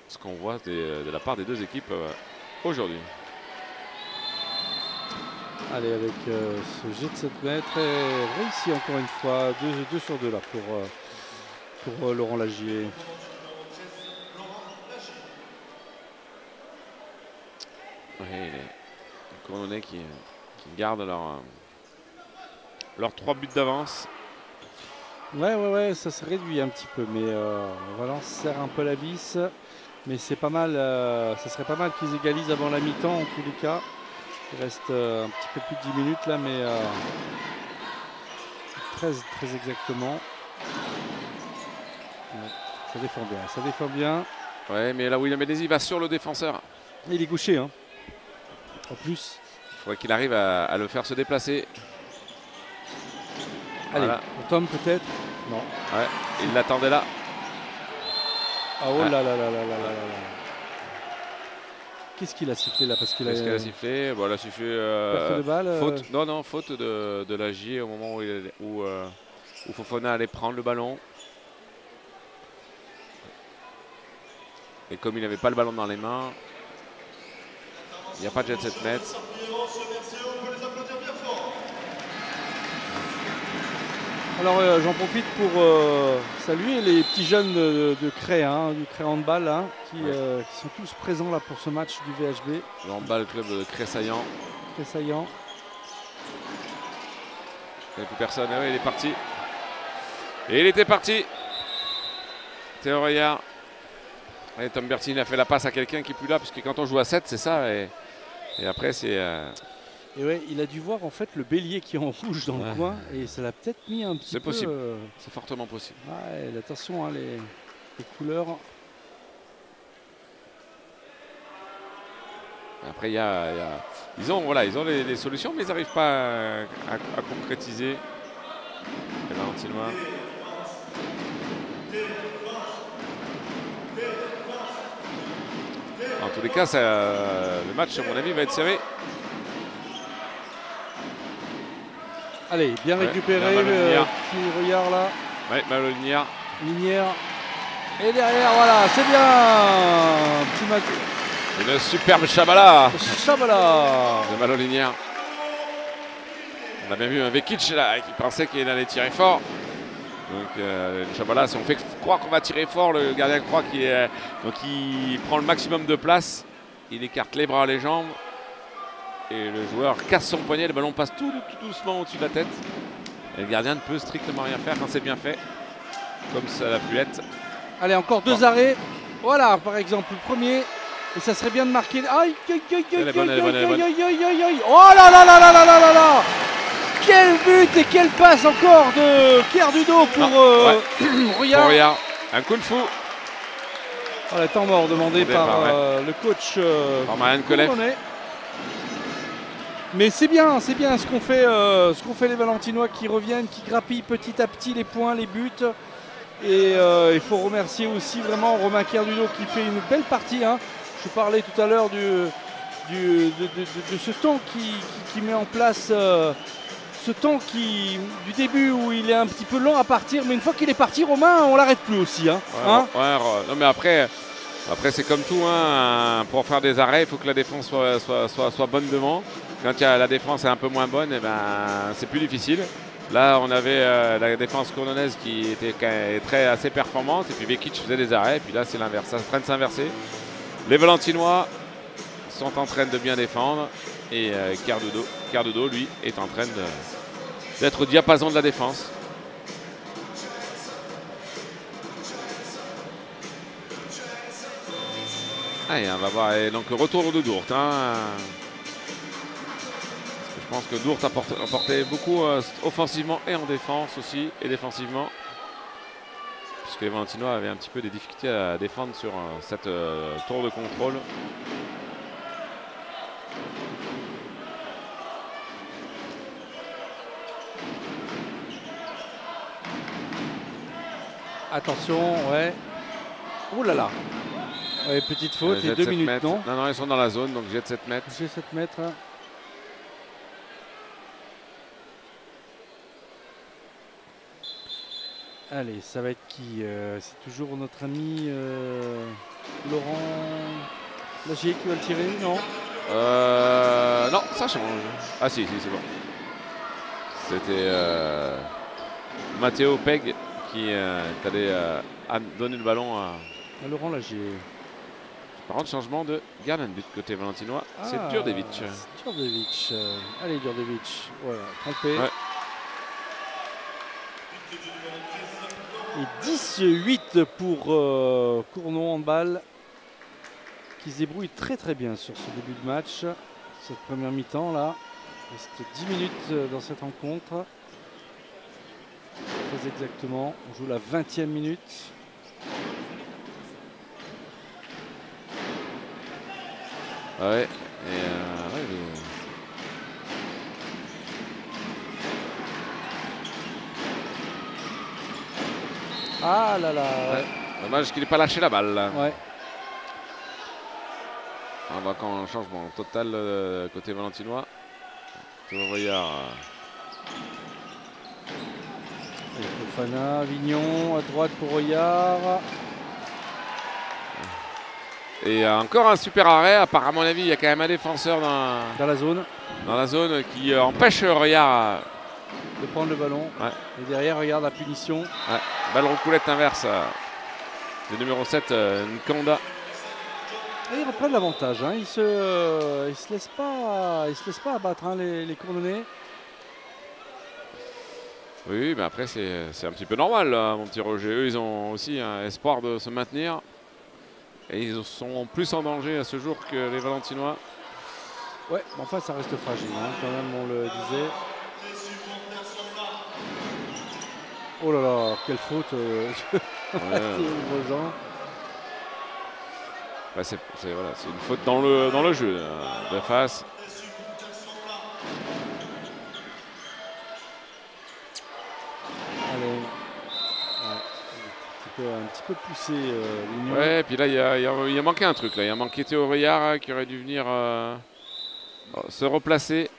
ce qu'on voit de la part des deux équipes aujourd'hui. Allez, avec ce jet de 7 mètres et réussi encore une fois, 2 sur 2 là pour Laurent Lagier. Les Cournonnais qui gardent leurs 3 buts d'avance. Ouais, ça se réduit un petit peu, mais Valence serre un peu la vis. Mais c'est pas mal, ça serait pas mal qu'ils égalisent avant la mi-temps en tous les cas. Il reste un petit peu plus de 10 minutes là, mais 13 très exactement. Ça défend bien, ça défend bien. Ouais, mais là, William Bellesi va sur le défenseur. Et il est gaucher, hein. En plus. Il faudrait qu'il arrive à le faire se déplacer. Allez, Voilà. pour Tom peut-être. Non. Ouais, il l'attendait là. Ah oh Ouais. là là là là là là là. Qu'est-ce qu'il a sifflé là? Parce qu'il a. Qu'est-ce qu'elle a sifflé? Bon, elle a sifflé perte de balle. faute. Non, faute de l'Agier au moment où Fofana allait prendre le ballon. Et comme il n'avait pas le ballon dans les mains, il n'y a pas de jet set net. Alors j'en profite pour saluer les petits jeunes de Cré, hein, du Cré Handball, hein, qui sont tous présents là pour ce match du VHB. Le handball club de Cressaillant. Très saillant. Il n'y a plus personne. Ah ouais, il est parti. Et il était parti. Théo Reillard. Et Tom Bertini a fait la passe à quelqu'un qui n'est plus là, parce que quand on joue à 7, c'est ça. Et après, c'est. Et ouais, il a dû voir en fait le bélier qui est en rouge dans le coin et ça l'a peut-être mis un petit peu. C'est possible. C'est fortement possible. Ouais, attention, hein, les couleurs. Après, ils ont les solutions, mais ils n'arrivent pas à concrétiser. Les Valentinois. En tous les cas, le match, à mon avis, va être serré. Allez, bien Ouais, récupéré, bien le petit regard là. Ouais, Malo-Linière. Linière. Et derrière, voilà, c'est bien. Petit match. Une superbe Chabala Chabala. de Malo-Linière. On a bien vu un Vekic là qui pensait qu'il allait tirer fort. Donc Chabala, si on fait croire qu'on va tirer fort, le gardien croit qu'il prend le maximum de place. Il écarte les bras, les jambes. Et le joueur casse son poignet, le ballon passe tout doucement au-dessus de la tête. Et le gardien ne peut strictement rien faire quand c'est bien fait, comme ça l'a pu être. Allez, encore deux arrêts. Voilà, par exemple, le premier. Et ça serait bien de marquer. Aïe, aïe, aïe, aïe, aïe, aïe, aïe. Oh là là là là là là là là. Quel but et quelle passe encore de Pierre Dudot pour Rouillard. Rouillard, un coup de fou. Voilà, temps mort demandé par le coach par Marianne Colef. Mais c'est bien ce qu'ont fait les Valentinois qui reviennent, qui grappillent petit à petit les points, les buts. Et il faut remercier aussi vraiment Romain Kerdudo qui fait une belle partie. Hein. Je parlais tout à l'heure de ce temps qui met en place, ce temps du début où il est un petit peu lent à partir. Mais une fois qu'il est parti, Romain, on l'arrête plus aussi. Hein. Non mais après c'est comme tout. Hein, pour faire des arrêts, il faut que la défense soit bonne devant. Quand la défense est un peu moins bonne, c'est plus difficile. Là, on avait la défense cournonaise qui était assez performante. Et puis Vekic faisait des arrêts. Et puis là, c'est l'inverse. Ça est en train de s'inverser. Les Valentinois sont en train de bien défendre. Et Kerdudo, lui, est en train d'être au diapason de la défense. Allez, on va voir. Et donc, retour de Dourte. Hein. Je pense que Dourte a apporté beaucoup offensivement et en défense aussi, et défensivement. Puisque les Valentinois avaient un petit peu des difficultés à défendre sur cette tour de contrôle. Attention, ouais. Ouh là là. Ouais, petite faute et 2 minutes, mètres. non? Non, ils sont dans la zone, donc jet 7 mètres. J'ai 7 mètres. Allez, ça va être qui? C'est toujours notre ami Laurent Lagier qui va le tirer, non? Non, ça change. Ah si, c'est bon. C'était Matteo Peg qui allait donner le ballon à Laurent Lagier. Par contre, changement de gardien de but côté valentinois, c'est Djurdjevic. Djurdjevic. Allez, Djurdjevic. Voilà, trompé. Ouais. Et 10-8 pour Cournon Handball, qui se débrouille très très bien sur ce début de match. Cette première mi-temps là. Il reste 10 minutes dans cette rencontre. Très exactement. On joue la 20e minute. Ouais. Ah là là. Ouais. Dommage qu'il n'ait pas lâché la balle. Là. Ouais. On va quand un changement total côté valentinois. Royard. Fofana, Vignon à droite pour Royard. Et encore un super arrêt. À mon avis, il y a quand même un défenseur dans la zone. Dans la zone qui empêche Royard de prendre le ballon. Ouais. Et derrière, regarde la punition. Ouais. Balle recoulette inverse. Le numéro 7, Nkanda. Et ils reprennent l'avantage. Hein. Ils se laissent pas abattre hein, les Cournonnais. Oui, mais après c'est un petit peu normal, là, mon petit Roger. Eux, ils ont aussi un espoir de se maintenir. Et ils sont plus en danger à ce jour que les Valentinois. Ouais, mais enfin ça reste fragile, hein, quand même, on le disait. Oh là là, quelle faute bah c'est une faute dans le jeu, de face. Allez. Ouais, un petit peu poussé. Ouais, et puis là, il a manqué un truc. Là. Il a manqué Théo Royard qui aurait dû venir se replacer.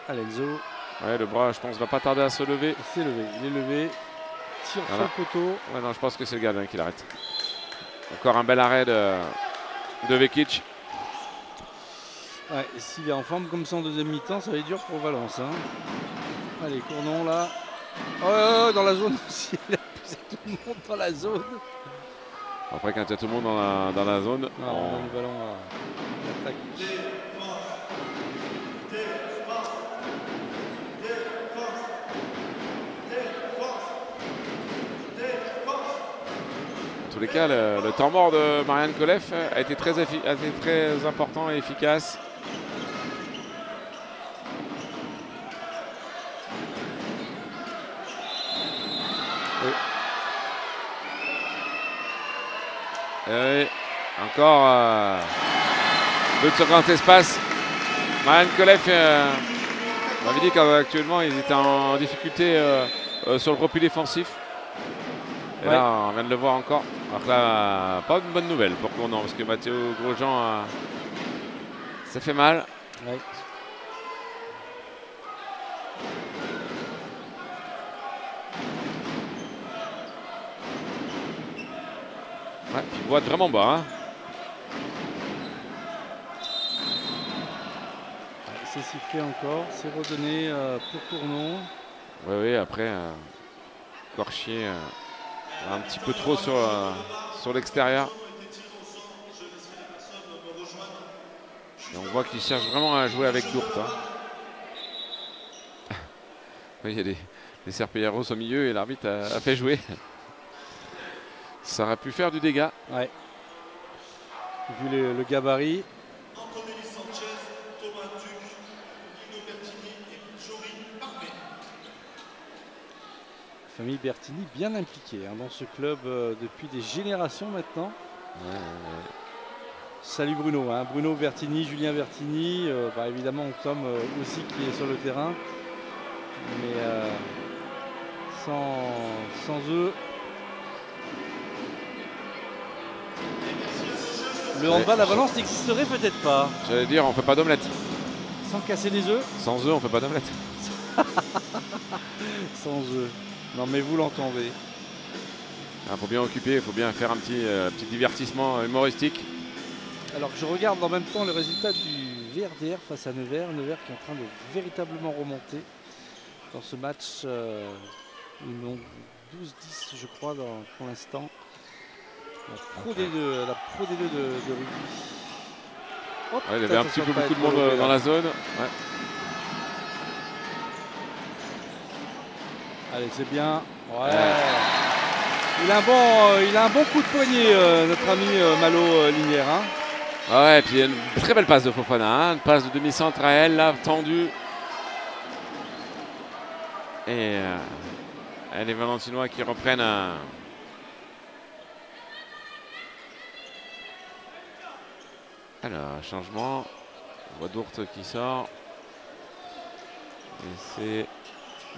Alenzo. Ouais, le bras, je pense, va pas tarder à se lever. Il s'est levé, il est levé. Tire sur le poteau. Ouais, non, je pense que c'est le gardien qui l'arrête. Encore un bel arrêt de Vekic. Ouais, s'il est en forme comme ça en deuxième mi-temps, ça va être dur pour Valence. Hein. Allez, Cournon là. Oh, dans la zone aussi. Il a poussé tout le monde dans la zone. Après, quand il y a tout le monde dans la zone, on a le ballon à l'attaque. En tous les cas, le temps mort de Marianne Koleff a été très important et efficace. Oui. Et encore 2 sur grand espace. Marianne Koleff m'avait dit qu'actuellement ils étaient en difficulté sur le repli défensif. Et là, on vient de le voir encore. Alors que là, pas une bonne nouvelle pour Cournon, parce que Mathéo Grosjean, ça fait mal. Ouais. Ouais, il boite vraiment bas. Hein. C'est sifflé encore, c'est redonné pour Cournon. Oui, après, Corchier un petit peu trop sur l'extérieur. Et on voit qu'il cherche vraiment à jouer avec Dourte. Hein. Oui, il y a des Serpilleros au milieu et l'arbitre a fait jouer. Ça aurait pu faire du dégât. Ouais. Vu le gabarit. Famille Bertini bien impliquée hein, dans ce club depuis des générations maintenant. Ouais. Salut Bruno, hein. Bruno Bertini, Julien Bertini, évidemment Tom aussi qui est sur le terrain. Mais sans eux, le handball à Valence n'existerait peut-être pas. J'allais dire, on fait pas d'omelette. Sans casser des œufs. Sans œufs, on fait pas d'omelette. Sans œufs. Non mais vous l'entendez. Il faut bien occuper, il faut bien faire un petit divertissement humoristique. Alors je regarde en même temps le résultat du VRDR face à Nevers. Nevers qui est en train de véritablement remonter dans ce match. Ils ont 12-10 je crois pour l'instant. La Pro D2 de rugby. Hop, il y avait un petit peu beaucoup de monde dans la zone. Ouais. Allez, c'est bien. Ouais. Il a un bon coup de poignet, notre ami Malo Linière. Hein. Ouais, et puis une très belle passe de Fofana. Hein. Une passe de demi-centre à elle, là, tendue. Et les Valentinois qui reprennent un... Alors, changement. On voit Dourte qui sort. Et c'est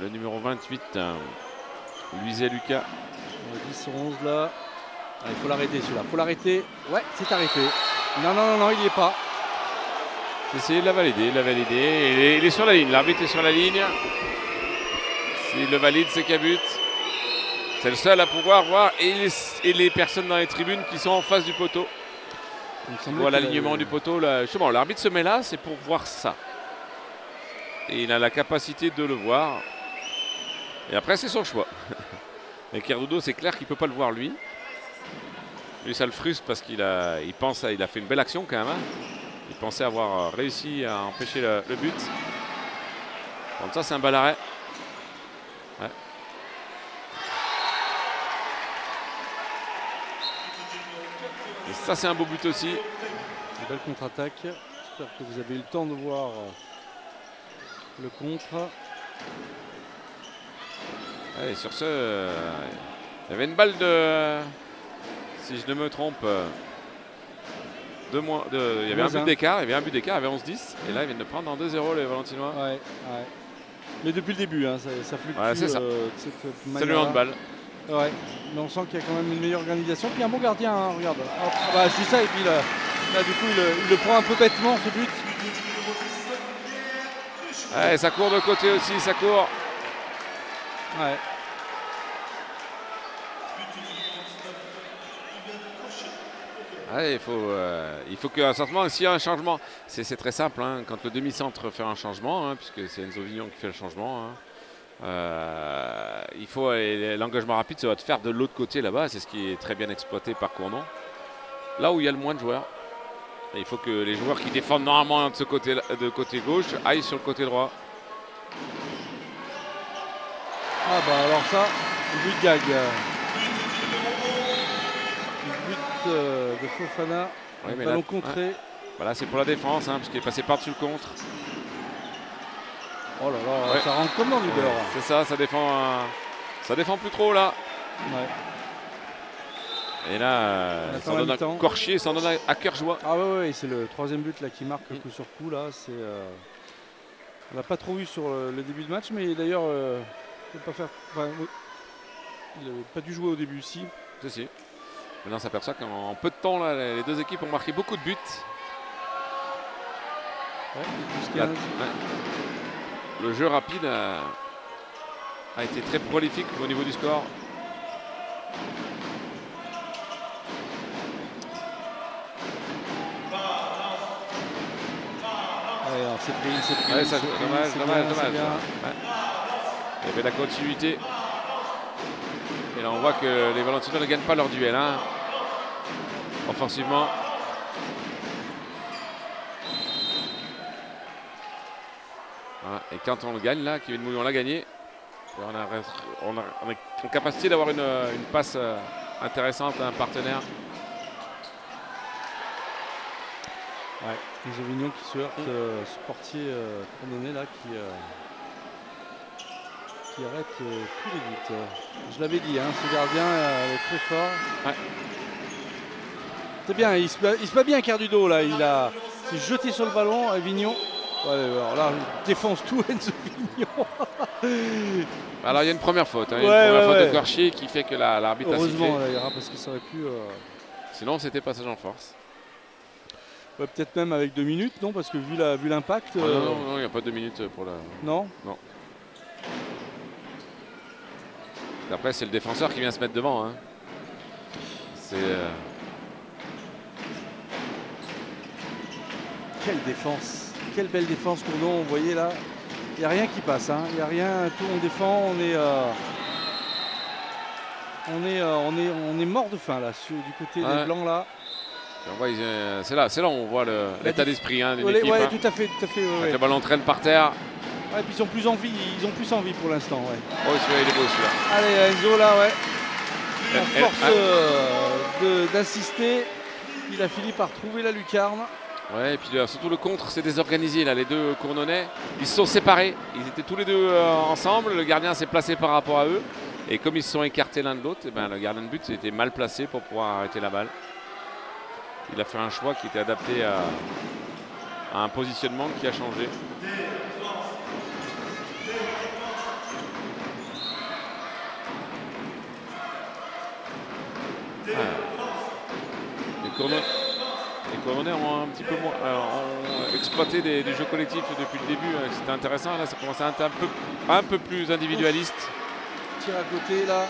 le numéro 28, Luisé Lucas. 10 11 là. Ah, il faut l'arrêter celui-là. Il faut l'arrêter. Ouais, c'est arrêté. Non, il n'y est pas. J'ai essayé de la valider, il est sur la ligne. L'arbitre est sur la ligne. S'il le valide, c'est qu'il y a but. C'est le seul à pouvoir voir. Et les personnes dans les tribunes qui sont en face du poteau. On voit l'alignement du poteau. Là. Justement, l'arbitre se met là, c'est pour voir ça. Et il a la capacité de le voir. Et après, c'est son choix. Et Cardudo, c'est clair qu'il ne peut pas le voir lui. Lui, ça le frustre parce qu'il a fait une belle action quand même. Hein. Il pensait avoir réussi à empêcher le but. Donc ça, c'est un bel arrêt. Ouais. Et ça, c'est un beau but aussi. Une belle contre-attaque. J'espère que vous avez eu le temps de voir le contre. Allez, sur ce, il y avait une balle de, si je ne me trompe, il y avait un but d'écart, il y avait 11-10. Et là, ils viennent de prendre en 2-0 les Valentinois. Ouais. Mais depuis le début, hein, ça fluctue. Ouais, c'est ça. C'est le handball. Ouais, mais on sent qu'il y a quand même une meilleure organisation. Puis un bon gardien, hein, regarde. Bah, je dis ça, et puis là du coup, il le prend un peu bêtement, ce but. Ouais, ça court de côté aussi, ça court. Ouais. Ouais, il faut qu'à un certain moment, s'il y a un changement, c'est très simple, hein, quand le demi-centre fait un changement, hein, puisque c'est Enzo Vignon qui fait le changement, hein, il faut l'engagement rapide, ça va te faire de l'autre côté là-bas, c'est ce qui est très bien exploité par Cournon. Là où il y a le moins de joueurs, et il faut que les joueurs qui défendent normalement de côté gauche aillent sur le côté droit. Ah bah alors ça, le but gag. Le but de Fofana, Ouais, mais ballon là, contré. Ouais. Voilà, c'est pour la défense, hein, puisqu'il est passé par-dessus le contre. Oh là là, Ouais. ça rentre comme dans du beurre. C'est ça défend plus trop là. Ouais. Et là, ça donne un Corchier, ça en donne à cœur joie. Ah ouais, c'est le troisième but là qui marque coup sur coup là. On l'a pas trop vu sur le début de match, mais d'ailleurs, il n'avait pas dû jouer au début ici. Si. Maintenant, on s'aperçoit qu'en peu de temps, là, les deux équipes ont marqué beaucoup de buts. Ouais, Le jeu rapide a été très prolifique au niveau du score. C'est pris. Ouais, dommage. Ouais. Il y avait la continuité. Et là, on voit que les Valentinois ne gagnent pas leur duel. Hein. Offensivement. Voilà. Et quand on le gagne, là, Kevin Mouillon l'a gagné, on est en capacité d'avoir une passe intéressante à un partenaire. Ouais, les Auvignon qui se heurte ce portier condamné là qui arrête tous les buts. Je l'avais dit, hein, ce gardien est très fort. Ouais. C'est bien, il se bat bien Cardudo là, il s'est jeté sur le ballon, Vignon. Ouais, alors là, il défonce tout Enzo Vignon. Alors il y a une première faute, hein, une première faute de Corchier qui fait que l'arbitre a sifflé. Heureusement d'ailleurs, parce que ça aurait pu... Sinon c'était passage en force. Ouais, peut-être même avec 2 minutes, non? Parce que vu l'impact... Non, il n'y a pas 2 minutes pour la... Non. Après, c'est le défenseur qui vient se mettre devant. Hein. C'est... Quelle défense! Quelle belle défense, Cournon, vous voyez là. Il n'y a rien qui passe, hein. Il n'y a rien, tout on défend, on est mort de faim là, du côté des Blancs là. C'est là où on voit l'état d'esprit hein, d'une équipe. Ouais, hein. tout à fait. Le ballon traîne par terre. Ouais, et puis ils ont plus envie pour l'instant. Ouais. Oh, celui-là, il est beau celui-là. Allez, Enzo là, ouais. À force d'insister, il a fini par trouver la lucarne. Ouais, et puis surtout le contre, c'est désorganisé là. Les deux Cournonnais, ils se sont séparés. Ils étaient tous les deux ensemble. Le gardien s'est placé par rapport à eux. Et comme ils se sont écartés l'un de l'autre, le gardien de but était mal placé pour pouvoir arrêter la balle. il a fait un choix qui était adapté à un positionnement qui a changé. Les Cournonais ont un petit peu moins ont exploité des jeux collectifs depuis le début. C'était intéressant. Là, ça commence à être un peu plus individualiste. Tir à côté là.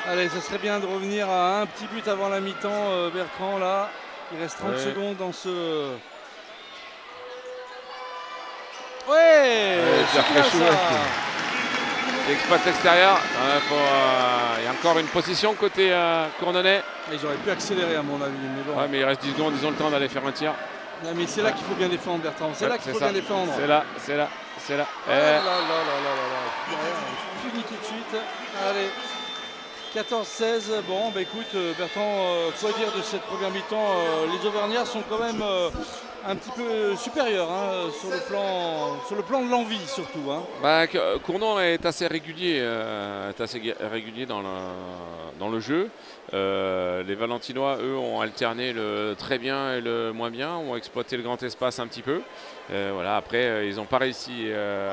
Allez, ça serait bien de revenir à un petit but avant la mi-temps. Bertrand là. Il reste 30 secondes dans ce. Ouais, c'est bien ça. Exploit extérieur. Il y a encore une possession côté Cournonais. Ils auraient pu accélérer à mon avis. Mais bon. Ouais, mais il reste 10 secondes, ils ont le temps d'aller faire un tir. Non, mais c'est là qu'il faut bien défendre, Bertrand. C'est là qu'il faut bien défendre. C'est là. Oh là. Fini tout de suite. Allez. 14-16. Bon, bah écoute, Bertrand, quoi dire de cette première mi-temps? Les Auvergnats sont quand même un petit peu supérieurs sur le plan de l'envie surtout. Cournon est assez régulier, dans le jeu. Les Valentinois, eux, ont alterné le très bien et le moins bien, ont exploité le grand espace un petit peu. Voilà, après, ils n'ont pas réussi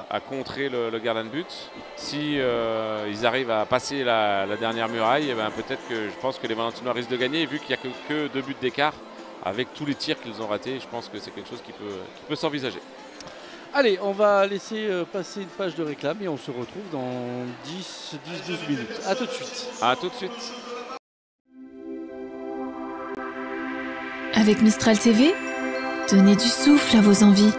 à contrer le gardien de but. Si ils arrivent à passer la dernière muraille, eh ben, peut-être que je pense que les Valentinois risquent de gagner, vu qu'il n'y a que 2 buts d'écart. Avec tous les tirs qu'ils ont ratés, je pense que c'est quelque chose qui peut s'envisager. Allez, on va laisser passer une page de réclame et on se retrouve dans 10-12 minutes. A tout de suite. A tout de suite. Avec Mistral TV, donnez du souffle à vos envies.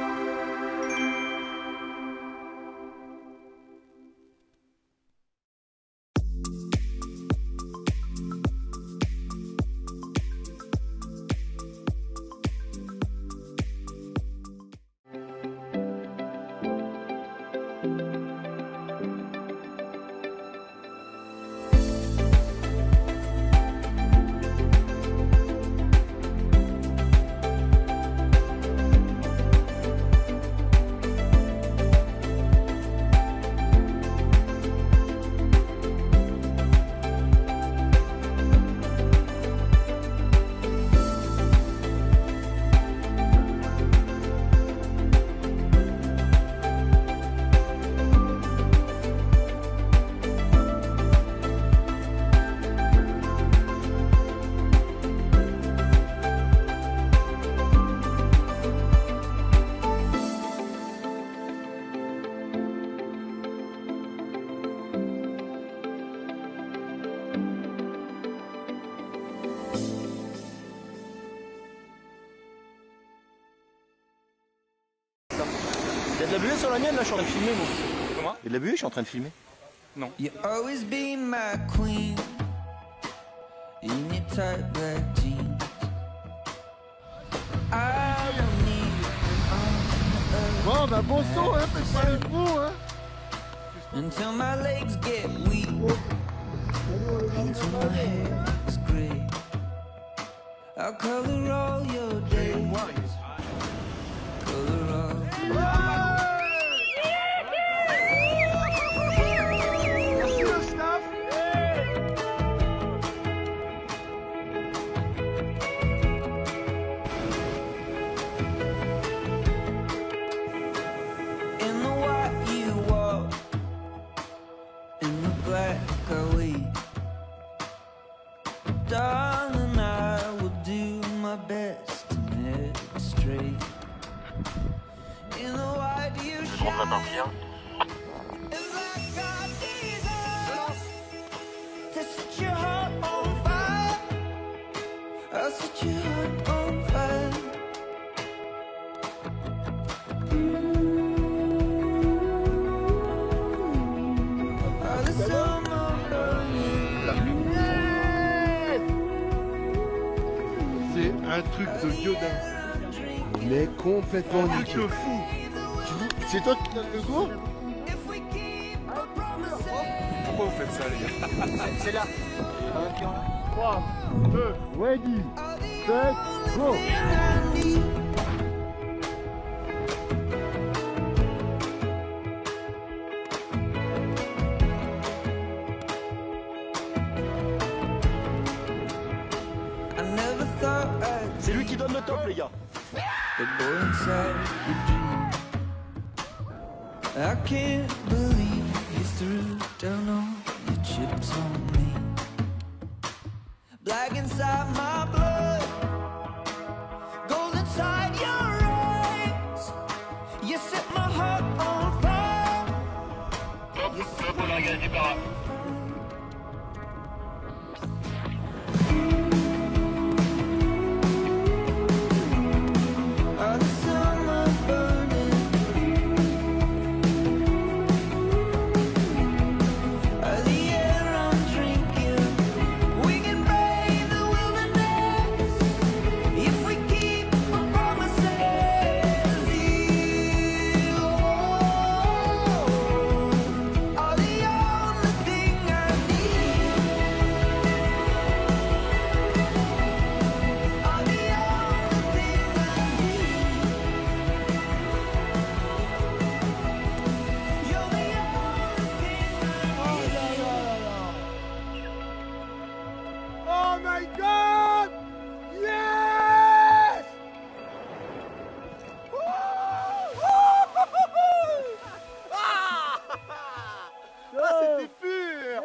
Il y a de la buée sur la mienne là, je suis en train de filmer moi. Comment? Il y a de la buée, je suis en train de filmer. Non. You always be my queen in your tight black jeans. I don't need Bon, bah bon son, hein, faites pas les fous, hein. until my legs get weak, until my hair is gray. I'll color all your days, color all your days. In the white you walk, in the black I wait. Darling, I will do my best to make it straight. In the white you shine. It's like God Jesus to set your heart on fire. I'll set your heart on fire. Oh, the summer burning. C'est un truc de viodin. Mais complètement niqué. Fou. C'est toi qui donne le go? Pourquoi vous faites ça les gars? C'est là. 3, 2, ready, set, go. I never thought I'd C'est lui qui donne le top, les gars. the boy inside your dream. I can't believe you threw down all your chips on me. Black inside my blood, gold inside your eyes. You set my heart on fire. You set my heart on fire. Are the summer burning? Are the air I'm drinking? We can brave the wilderness if we keep our promises. You are the only thing I need. Are the only thing I need. You're the only thing I need. Oh my God! Yes! Ah, c'était pur!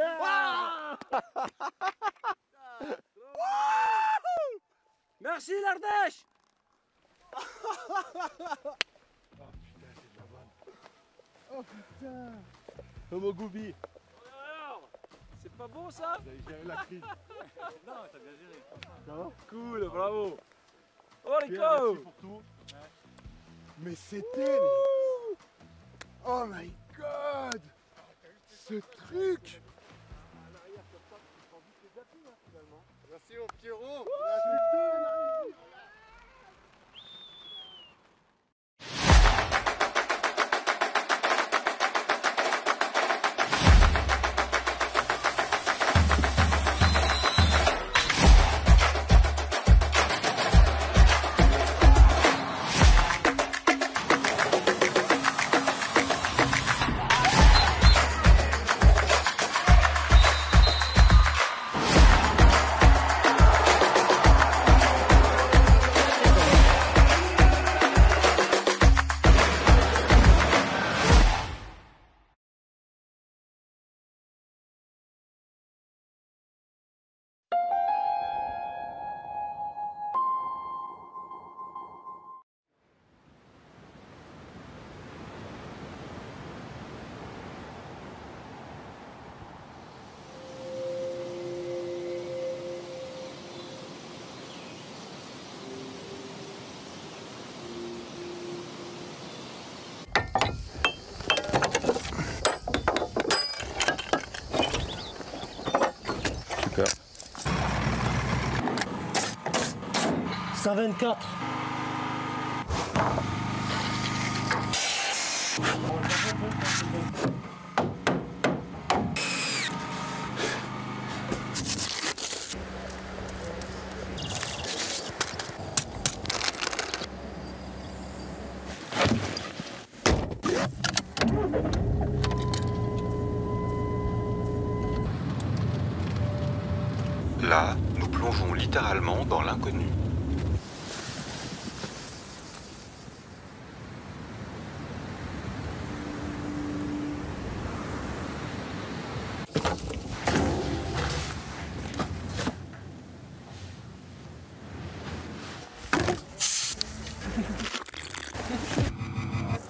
Merci l'Ardèche. Homo Goubi. C'est pas bon ça? Vous avez géré la crise. Non, t'as bien géré. Ça va? Cool, bravo. Oh les Pierre, go. merci pour tout. Mais c'était... Oh my God! Ce truc! Merci mon Pierrot! Super. 124. Là, nous plongeons littéralement dans l'inconnu.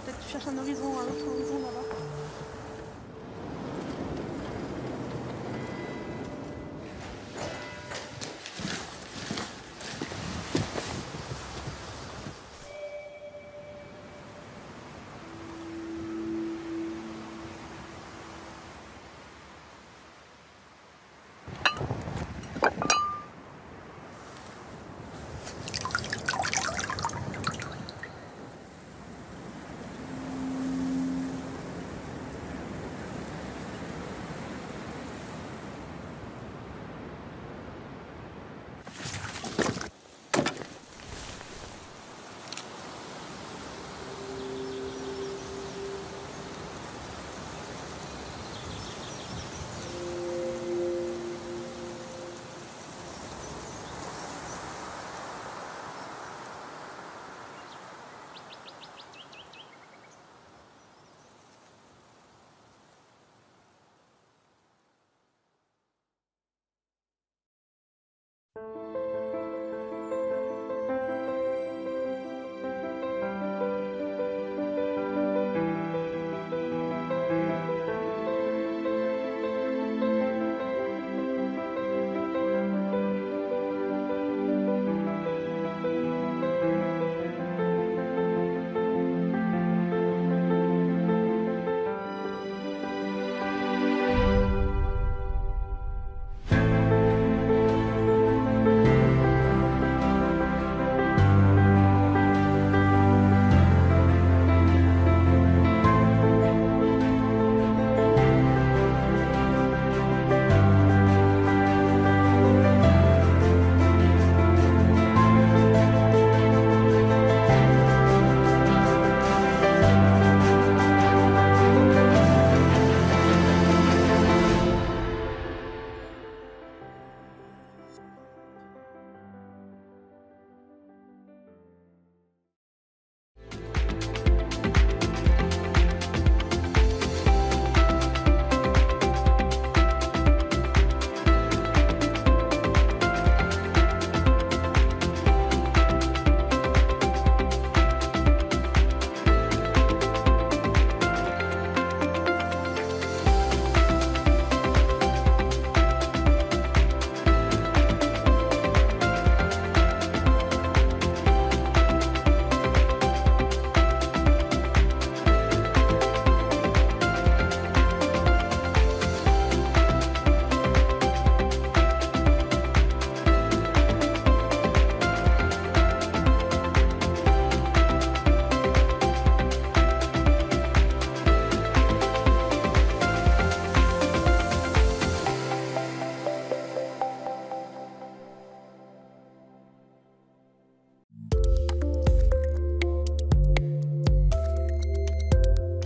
Peut-être tu cherches un horizon, un autre horizon là-bas.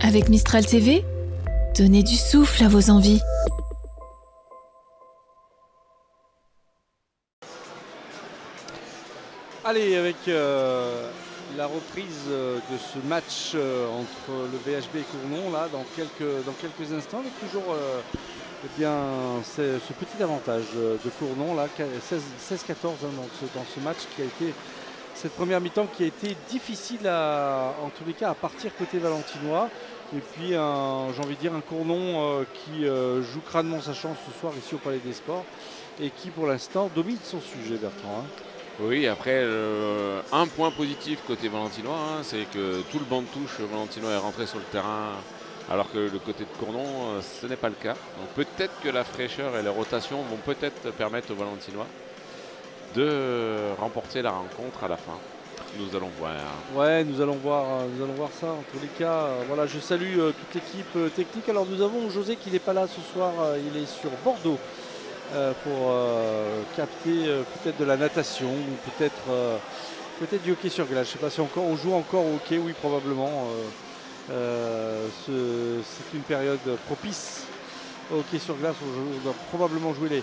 Avec Mistral TV, donnez du souffle à vos envies. Allez, avec la reprise de ce match entre le VHB et Cournon, là, dans quelques instants, avec toujours eh bien, ce petit avantage de Cournon, là, 16-14 dans ce match qui a été, cette première mi-temps qui a été difficile en tous les cas à partir côté valentinois. Et puis, j'ai envie de dire, un Cournon qui joue crânement sa chance ce soir ici au Palais des Sports et qui, pour l'instant, domine son sujet, Bertrand. Hein. Oui, après, un point positif côté valentinois, hein, c'est que tout le banc de touche valentinois est rentré sur le terrain, alors que le côté de Cournon, ce n'est pas le cas. Donc peut-être que la fraîcheur et les rotations vont peut-être permettre aux valentinois de remporter la rencontre à la fin. Nous allons voir. Ouais, nous allons voir ça. En tous les cas, voilà, je salue toute l'équipe technique. Alors nous avons José qui n'est pas là ce soir, il est sur Bordeaux pour capter peut-être de la natation ou peut-être du hockey sur glace. Je ne sais pas si on joue encore au hockey, oui probablement. C'est une période propice au hockey sur glace. On doit probablement jouer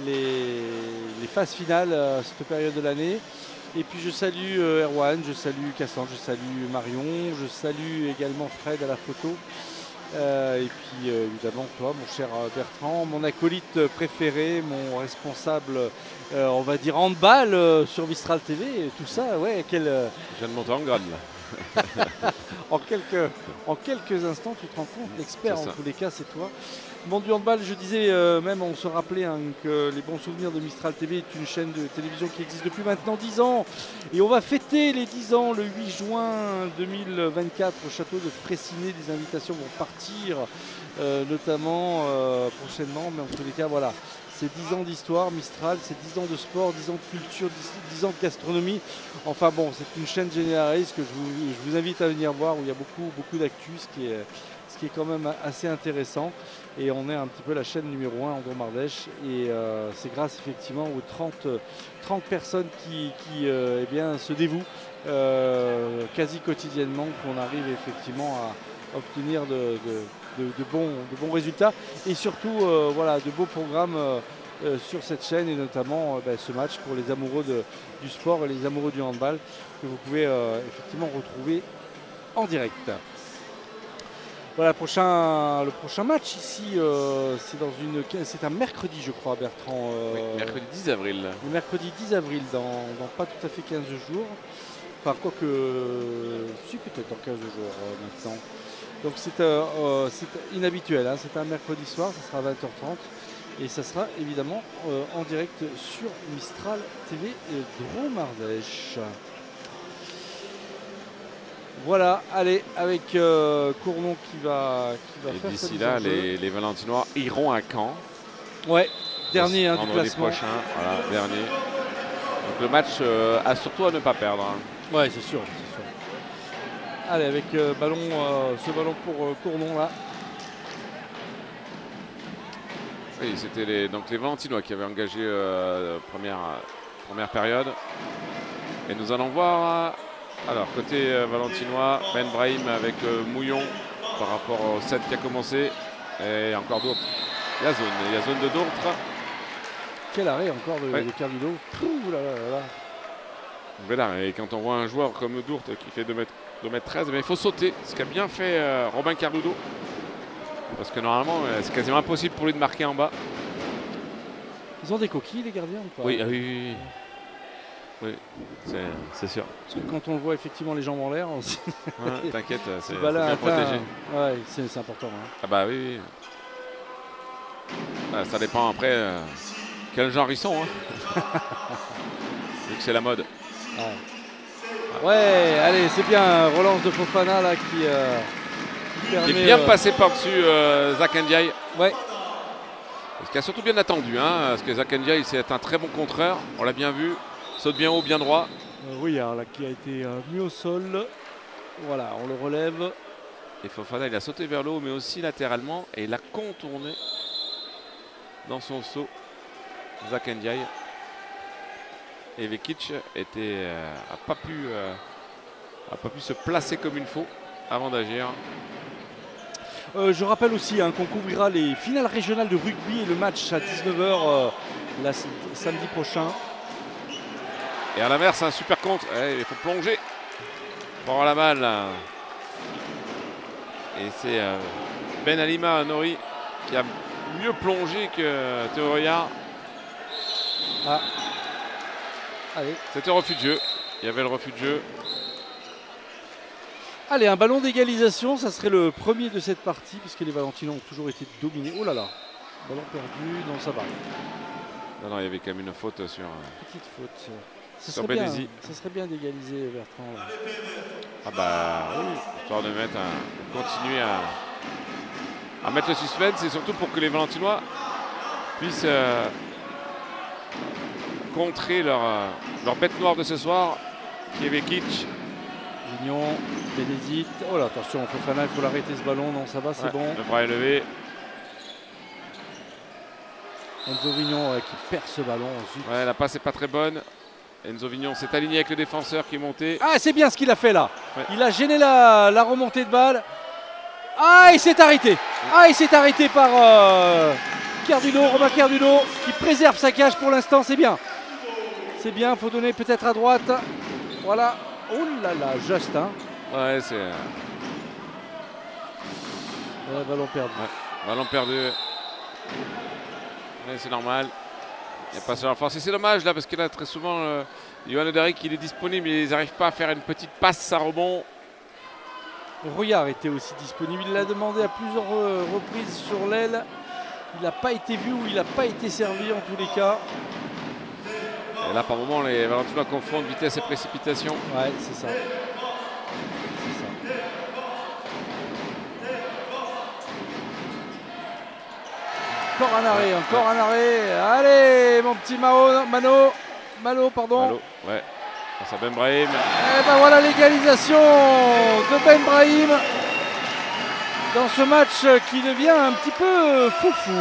les phases finales à cette période de l'année. Et puis je salue Erwan, je salue Cassandre, je salue Marion, je salue également Fred à la photo. Et puis évidemment toi, mon cher Bertrand, mon acolyte préféré, mon responsable, on va dire handball sur Mistral TV, et tout ça, ouais, Je viens de monter en grade là. en quelques instants, tu te rends compte, l'expert en tous les cas, c'est toi. Bon, du handball, je disais, même on se rappelait que les bons souvenirs de Mistral TV est une chaîne de télévision qui existe depuis maintenant 10 ans. Et on va fêter les 10 ans le 8 juin 2024 au château de Fraissinet. Des invitations vont partir, notamment prochainement. Mais en tous les cas, voilà, c'est 10 ans d'histoire, Mistral, c'est 10 ans de sport, 10 ans de culture, 10 ans de gastronomie. Enfin bon, c'est une chaîne généraliste que je vous invite à venir voir, où il y a beaucoup d'actu, ce qui est quand même assez intéressant. Et on est un petit peu la chaîne numéro 1 en Dromardèche. Et c'est grâce effectivement aux 30 personnes qui eh bien, se dévouent quasi quotidiennement qu'on arrive effectivement à obtenir de bons résultats. Et surtout voilà, de beaux programmes sur cette chaîne, et notamment ce match pour les amoureux du sport et les amoureux du handball que vous pouvez effectivement retrouver en direct. Voilà, le prochain match ici, c'est un mercredi, je crois, Bertrand. Oui, mercredi 10 avril. Le mercredi 10 avril, dans pas tout à fait 15 jours. Enfin, quoique, si peut-être dans 15 jours maintenant. Donc c'est inhabituel, hein, c'est un mercredi soir, ça sera à 20h30. Et ça sera évidemment en direct sur Mistral TV et Dromardèche. Voilà, allez, avec Cournon qui va faire sa d'ici là, les Valentinois iront à Caen. Ouais, dernier du vendredi classement. Prochain, voilà, dernier. Donc le match a surtout à ne pas perdre. Hein. Ouais, c'est sûr. Allez, avec ce ballon pour Cournon là. Oui, c'était les Valentinois qui avaient engagé première période. Et nous allons voir, alors côté Valentinois, Ben Brahim avec Mouillon par rapport au set qui a commencé. Et encore d'autres. Il y a zone de d'autres. Quel arrêt encore de Cardulo. Voilà, et quand on voit un joueur comme Dourte qui fait 2m13, il faut sauter. Ce qu'a bien fait Robin Cardulo. Parce que normalement, c'est quasiment impossible pour lui de marquer en bas. Ils ont des coquilles, les gardiens ou pas? Oui, c'est sûr. Parce que quand on le voit effectivement les jambes en l'air, on se... ouais, t'inquiète, c'est bien protégé. Ouais, c'est important. Hein. Ah bah oui. Ça dépend après quel genre ils sont. Hein. Vu que c'est la mode. Ouais, allez, c'est bien. Relance de Fofana là qui est bien passé par-dessus Zach Ndiaye. Ouais. Ce qui a surtout bien attendu, hein, parce que Zach Ndiaye c'est un très bon contreur, on l'a bien vu, saute bien haut, bien droit. Rouillard là qui a été mis au sol. Voilà, on le relève. Et Fofana il a sauté vers le haut mais aussi latéralement et il a contourné dans son saut Zach Ndiaye. Et Vekic n'a pas pu se placer comme il faut avant d'agir. Je rappelle aussi qu'on couvrira les finales régionales de rugby et le match à 19h samedi prochain. Et à l'inverse, un super contre. Il faut plonger pour avoir la balle. Et c'est Ben Alima Nori qui a mieux plongé que Théo Royard. C'était refus de jeu. Il y avait le refus de jeu. Allez, un ballon d'égalisation, ça serait le premier de cette partie, puisque les Valentinois ont toujours été dominés. Oh là là, ballon perdu, non ça va. Non, il y avait quand même une faute sur... Petite faute. Ça serait bien d'égaliser, Bertrand. Là. Ah bah oui, histoire de continuer à mettre le suspense, et surtout pour que les Valentinois puissent contrer leur bête noire de ce soir, qui est Vekic. Vignon, Bénédite. Oh là, attention, Fofana, il faut l'arrêter ce ballon. Non, ça va, c'est bon. Le bras est levé. Enzo Vignon qui perd ce ballon. Ensuite. Ouais, la passe n'est pas très bonne. Enzo Vignon s'est aligné avec le défenseur qui est monté. Ah, c'est bien ce qu'il a fait là. Ouais. Il a gêné la remontée de balle. Ah, il s'est arrêté. Ah, il s'est arrêté par Romain Cardulo qui préserve sa cage pour l'instant. C'est bien. C'est bien, il faut donner peut-être à droite. Voilà. Oh là là, juste, hein. Ouais, c'est... ballon perdu. Ouais, ballon perdu. Ouais, c'est normal. Il n'y a pas ça. Enfin, c'est dommage là, parce que là, très souvent, Johan Oderick, il est disponible, mais ils n'arrivent pas à faire une petite passe à rebond. Rouillard était aussi disponible. Il l'a demandé à plusieurs reprises sur l'aile. Il n'a pas été vu ou il n'a pas été servi en tous les cas. Et là, par moment, les Valentinois confondent vitesse et précipitation. Ouais, c'est ça. Encore un arrêt. Allez, mon petit Malo, pardon. Malo, ouais. Ça Ben Brahim. Et ben voilà l'égalisation de Ben Brahim dans ce match qui devient un petit peu foufou.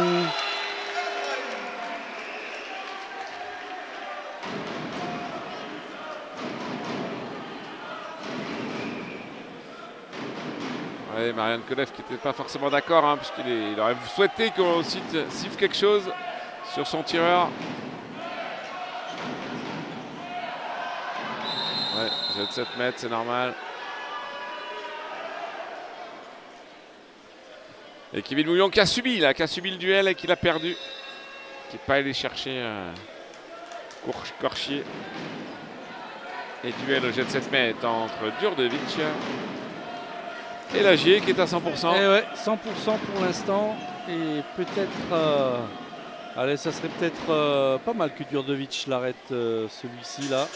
Ouais, Marianne Kolev qui n'était pas forcément d'accord, hein, puisqu'il aurait souhaité qu'on siffle quelque chose sur son tireur. Ouais, j'ai de 7 mètres, c'est normal. Et Kevin Mouillon qui a subi le duel et qui l'a perdu. Qui n'est pas allé chercher Corchier. Et duel au jet de 7 mètres entre Djurdjevic et Lagier qui est à 100%. Et ouais, 100% pour l'instant. Et peut-être... allez, ça serait peut-être pas mal que Djurdjevic l'arrête celui-ci là.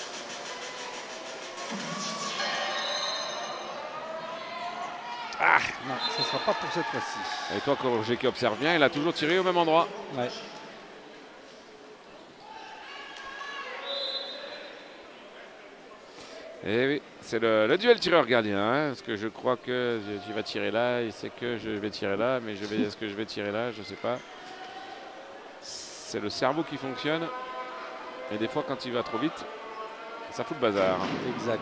Ah non, ce ne sera pas pour cette fois-ci. Et toi, Corchier qui observe bien, il a toujours tiré au même endroit. Ouais. Et oui, c'est le duel tireur-gardien, hein, parce que je crois que tu vas tirer là, il sait que je vais tirer là, mais est-ce que je vais tirer là, je ne sais pas. C'est le cerveau qui fonctionne, et des fois quand il va trop vite, ça fout le bazar. Exact.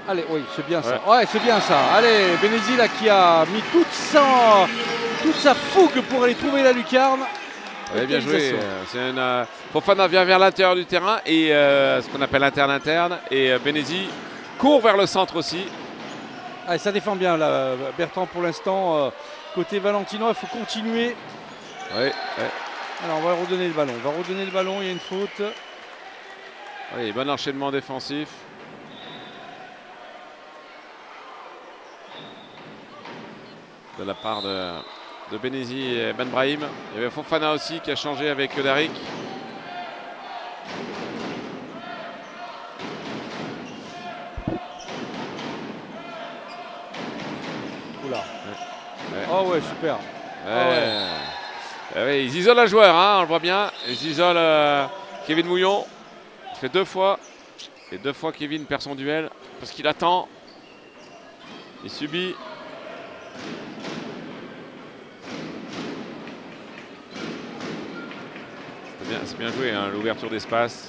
Allez, oui, c'est bien ça. Ouais, c'est bien ça. Allez, Benesi là qui a mis toute sa fougue pour aller trouver la lucarne. Ouais, bien joué. Fofana vient vers l'intérieur du terrain et ce qu'on appelle interne-interne. Et Benesi court vers le centre aussi. Allez, ça défend bien là, Bertrand pour l'instant. Côté valentinois, il faut continuer. Ouais. Alors on va redonner le ballon. Il y a une faute. Oui, bon enchaînement défensif. De la part de Benesi et Ben Brahim. Il y avait Fofana aussi qui a changé avec Yodarik. Oula. Oh ouais, super. Ouais, ils isolent un joueur, hein, on le voit bien. Ils isolent Kevin Mouillon. Il fait 2 fois. Et 2 fois Kevin perd son duel parce qu'il attend. Il subit. C'est bien joué, hein, l'ouverture d'espace.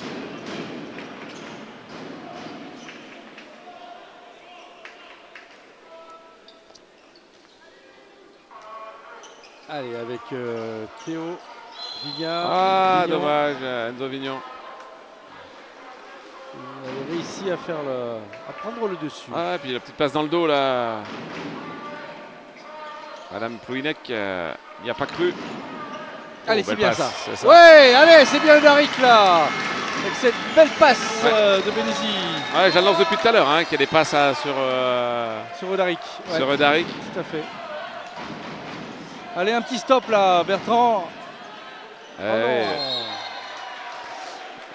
Allez, avec Théo Vignon. Ah, Vignon. Dommage, Enzo Vignon. Il avait réussi à prendre le dessus. Ah, et puis la petite passe dans le dos là. Madame Plouinec n'y a pas cru. Allez, c'est bien ça. ça. Ouais, allez, c'est bien Yodarik là. Avec cette belle passe de Benesi. Ouais, j'annonce depuis tout à l'heure qu'il y a des passes sur Yodarik. Ouais. Sur Yodarik. Tout à fait. Allez, un petit stop là, Bertrand.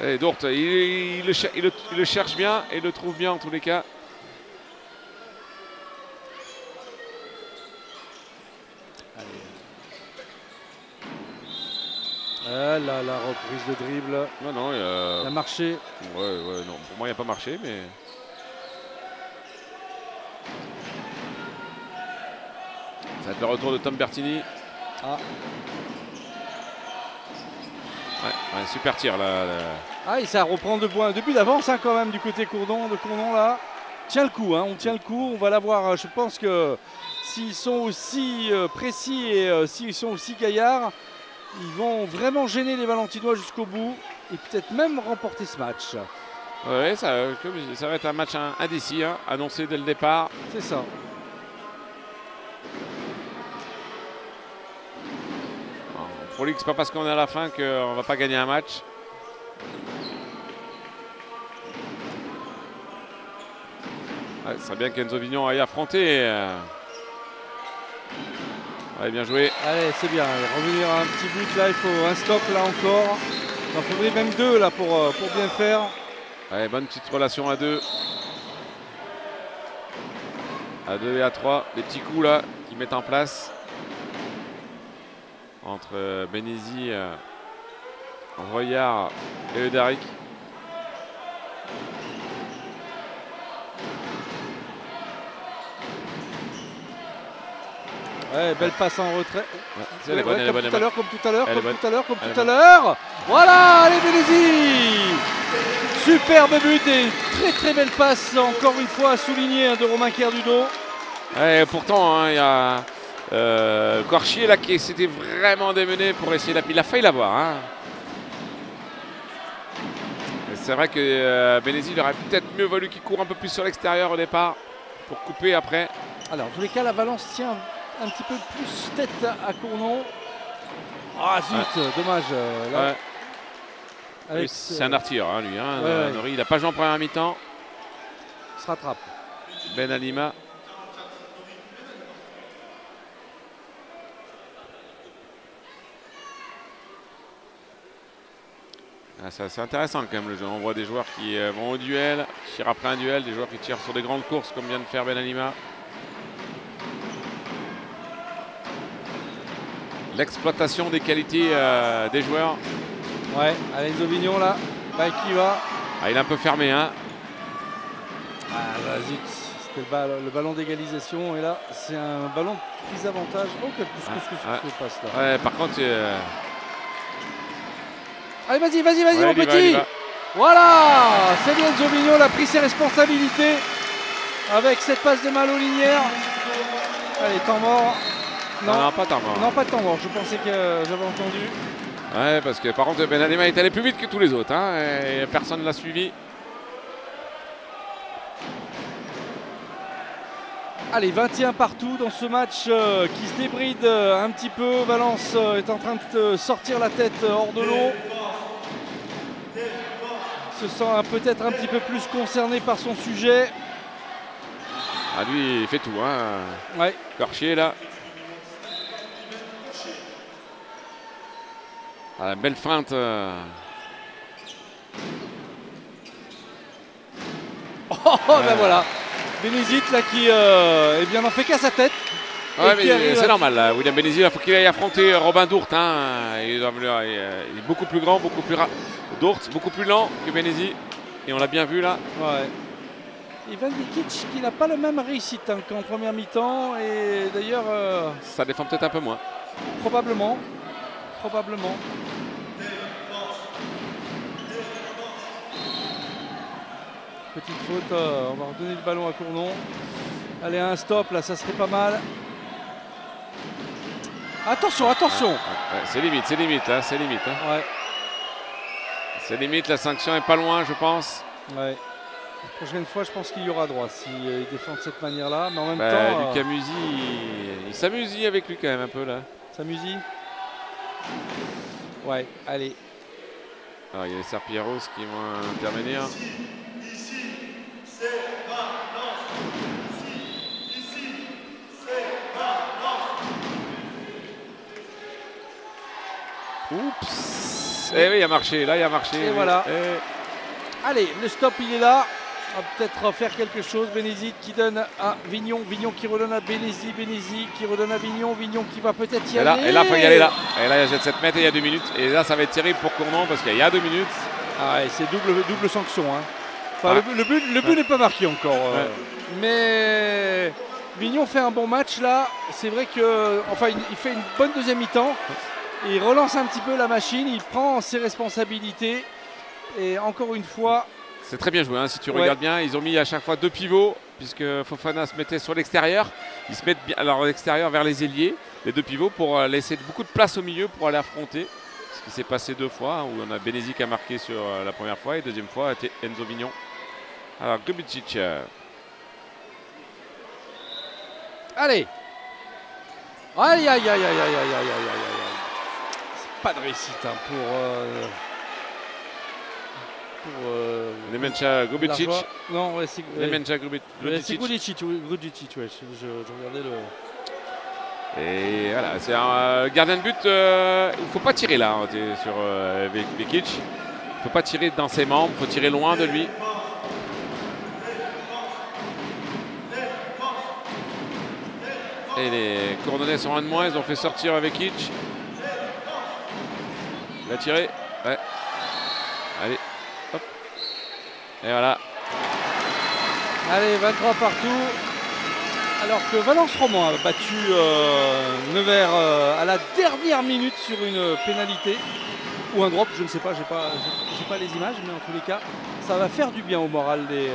Et Dourt, il le cherche bien et le trouve bien en tous les cas. La reprise de dribble. Non, il a marché. Ouais, non, pour moi il n'y a pas marché, mais. Ça va être le retour de Tom Bertini. Ah. Ouais, super tir là. Ah, et ça reprend 2 buts d'avance quand même du côté de Courdon là. Tient le coup, on tient le coup. On va l'avoir. Je pense que s'ils sont aussi précis et s'ils sont aussi gaillards, ils vont vraiment gêner les Valentinois jusqu'au bout et peut-être même remporter ce match. Ouais, ça va être un match indécis, annoncé dès le départ. C'est ça. Pour lui, c'est pas parce qu'on est à la fin qu'on va pas gagner un match. Ouais, ce serait bien qu'Enzo Vignon aille affronter. Ouais, bien joué. Allez, c'est bien. Revenir à un petit but là, il faut un stop là encore. Il en faudrait même 2 là pour bien faire. Ouais, bonne petite relation à 2. À 2 et à 3. Des petits coups là qui mettent en place. Entre Benesi, Royard et Yodarik. Ouais, belle passe en retrait. Ouais, comme tout à l'heure. Voilà, allez Benesi. Superbe but et très belle passe, encore une fois à souligner de Romain Kerdudo. Ouais, pourtant, il y a Corchier là qui s'était vraiment démené pour essayer il a failli l'avoir. C'est vrai que Benesi, il aurait peut-être mieux valu qu'il court un peu plus sur l'extérieur au départ pour couper après. Alors, en tous les cas, la Valence tient un petit peu plus tête à Cournon. Ah zut, dommage. Là, Ouais. avec, C'est un artilleur, hein, lui. Hein, ouais. Nori, il n'a pas joué en première mi-temps. se rattrape. Ben Alima. Ah, c'est intéressant quand même le jeu. On voit des joueurs qui vont au duel, qui tirent après un duel, des joueurs qui tirent sur des grandes courses comme vient de faire Ben Alima. L'exploitation des qualités des joueurs. Ouais, Alenzo Vignon là, qui va. Ah, il est un peu fermé, hein. Ah bah, zut, c'était le ballon d'égalisation et là c'est un ballon de prise d'avantage. Oh, quel plus que se passe là. Ouais, par contre. Allez, vas-y, Ouais, mon petit. Voilà, c'est bien Enzo Vignon, il a pris ses responsabilités avec cette passe de Malo-Linière. Allez, temps mort. Non, pas temps mort. Non, pas de temps mort, je pensais que j'avais entendu. Ouais, parce que par contre, Ben Alima est allé plus vite que tous les autres, hein, et personne ne l'a suivi. Allez, 21 partout dans ce match qui se débride un petit peu. Valence est en train de sortir la tête hors de l'eau. Se sent peut-être un petit peu plus concerné par son sujet. Ah, lui, il fait tout, hein. Ouais. Corchier, là. Ah, belle feinte. Ben voilà. Benezit là qui eh bien n'en fait qu'à sa tête. Ouais, mais c'est normal là. William Benezit, il faut qu'il aille affronter Robin Dourte, hein. Il est beaucoup plus grand, beaucoup plus Dourte, beaucoup plus lent que Benezit. Et on l'a bien vu là. Ouais. Ivan Vikic qui n'a pas la même réussite qu'en première mi-temps. Et d'ailleurs. Ça défend peut-être un peu moins. Probablement. Petite faute, on va redonner le ballon à Cournon. Allez, un stop là, ça serait pas mal. Attention. Ouais, c'est limite, hein, c'est limite. Hein. Ouais. C'est limite, la sanction est pas loin, je pense. Ouais. La prochaine fois, je pense qu'il y aura droit s'il défend de cette manière-là. Mais en même temps. Lucas Musi, il s'amuse avec lui quand même un peu là. S'amuse. Ouais, allez. Alors, il y a les Serpilleros qui vont intervenir. Oups. Eh oui, il a marché, là il a marché. Et voilà. Allez, le stop il est là. On va peut-être faire quelque chose. Benezit qui donne à Vignon. Vignon qui redonne à Benezit. Benezit qui redonne à Vignon. Vignon qui va peut-être y aller. Et là, il faut y aller là. Et là, il y a 7 mètres et il y a 2 minutes. Et là, ça va être terrible pour Cournon parce qu'il y a 2 minutes. Ah ouais, c'est double sanction. Hein. Enfin, le but n'est pas marqué encore. Mais Vignon fait un bon match là. C'est vrai que, enfin, il fait une bonne deuxième mi-temps. Il relance un petit peu la machine. Il prend ses responsabilités. Et encore une fois. C'est très bien joué, hein, si tu regardes bien. Ils ont mis à chaque fois 2 pivots, puisque Fofana se mettait sur l'extérieur. Ils se mettent bien alors l'extérieur vers les ailiers, les 2 pivots, pour laisser beaucoup de place au milieu pour aller affronter. Ce qui s'est passé 2 fois, où on a Benezit qui a marqué sur la première fois, et deuxième fois, c'était Enzo Vignon. Alors, Grubicic. Allez. Aïe, aïe, aïe, aïe, aïe, aïe, aïe, aïe, aïe. C'est pas de réussite hein, pour Nemencha Grubicic. Non, ouais, c'est Nemencha Grubicic. C'est Grubicic, ouais. Je regardais le. Et voilà, c'est un gardien de but. Il ne faut pas tirer là hein, sur Vekic. Il ne faut pas tirer dans ses membres, il faut tirer loin de lui. Et les Cournonnais sont un de moins, ils ont fait sortir Vekic. Il a tiré. Ouais. Allez. Hop. Et voilà. Allez, 23 partout. Alors que Valence Romand a battu Nevers à la dernière minute sur une pénalité. Ou un drop, je ne sais pas, j'ai pas les images, mais en tous les cas, ça va faire du bien au moral des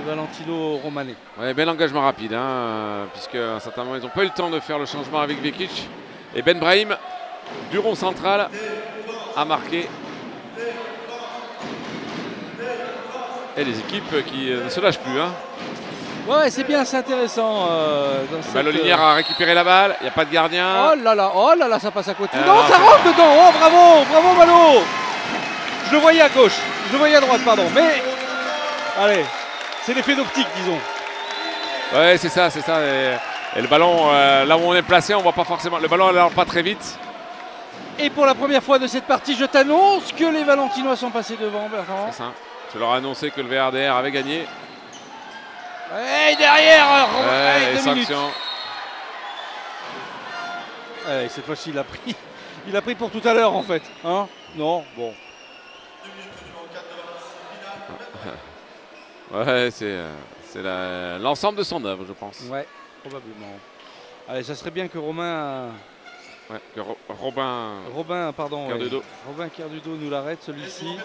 Valentino Romanais. Ouais, bel engagement rapide, hein, puisque à un certain moment, ils n'ont pas eu le temps de faire le changement avec Vekic. Et Ben Brahim, du rond central, a marqué. Et les équipes qui ne se lâchent plus. Hein. Ouais, c'est bien, c'est intéressant. Linière a récupéré la balle, il n'y a pas de gardien. Oh là là, ça passe à côté. Non, ça rentre dedans. Oh, bravo Malo. Je le voyais à gauche, je le voyais à droite, pardon. Mais, allez, c'est l'effet d'optique, disons. Ouais, c'est ça. Et le ballon, là où on est placé, on voit pas forcément. Le ballon n'allait pas très vite. Et pour la première fois de cette partie, je t'annonce que les Valentinois sont passés devant, Bertrand. C'est ça. Je leur ai annoncé que le VRDR avait gagné. Et derrière, et sanction. Allez, cette fois-ci, il a pris pour tout à l'heure, en fait. Hein? Non, bon. Ouais, c'est l'ensemble de son œuvre, je pense. Ouais, probablement. Allez, ça serait bien que Romain... Ouais, que Robin, pardon. Cardudo. Robin Cardudo nous l'arrête, celui-ci.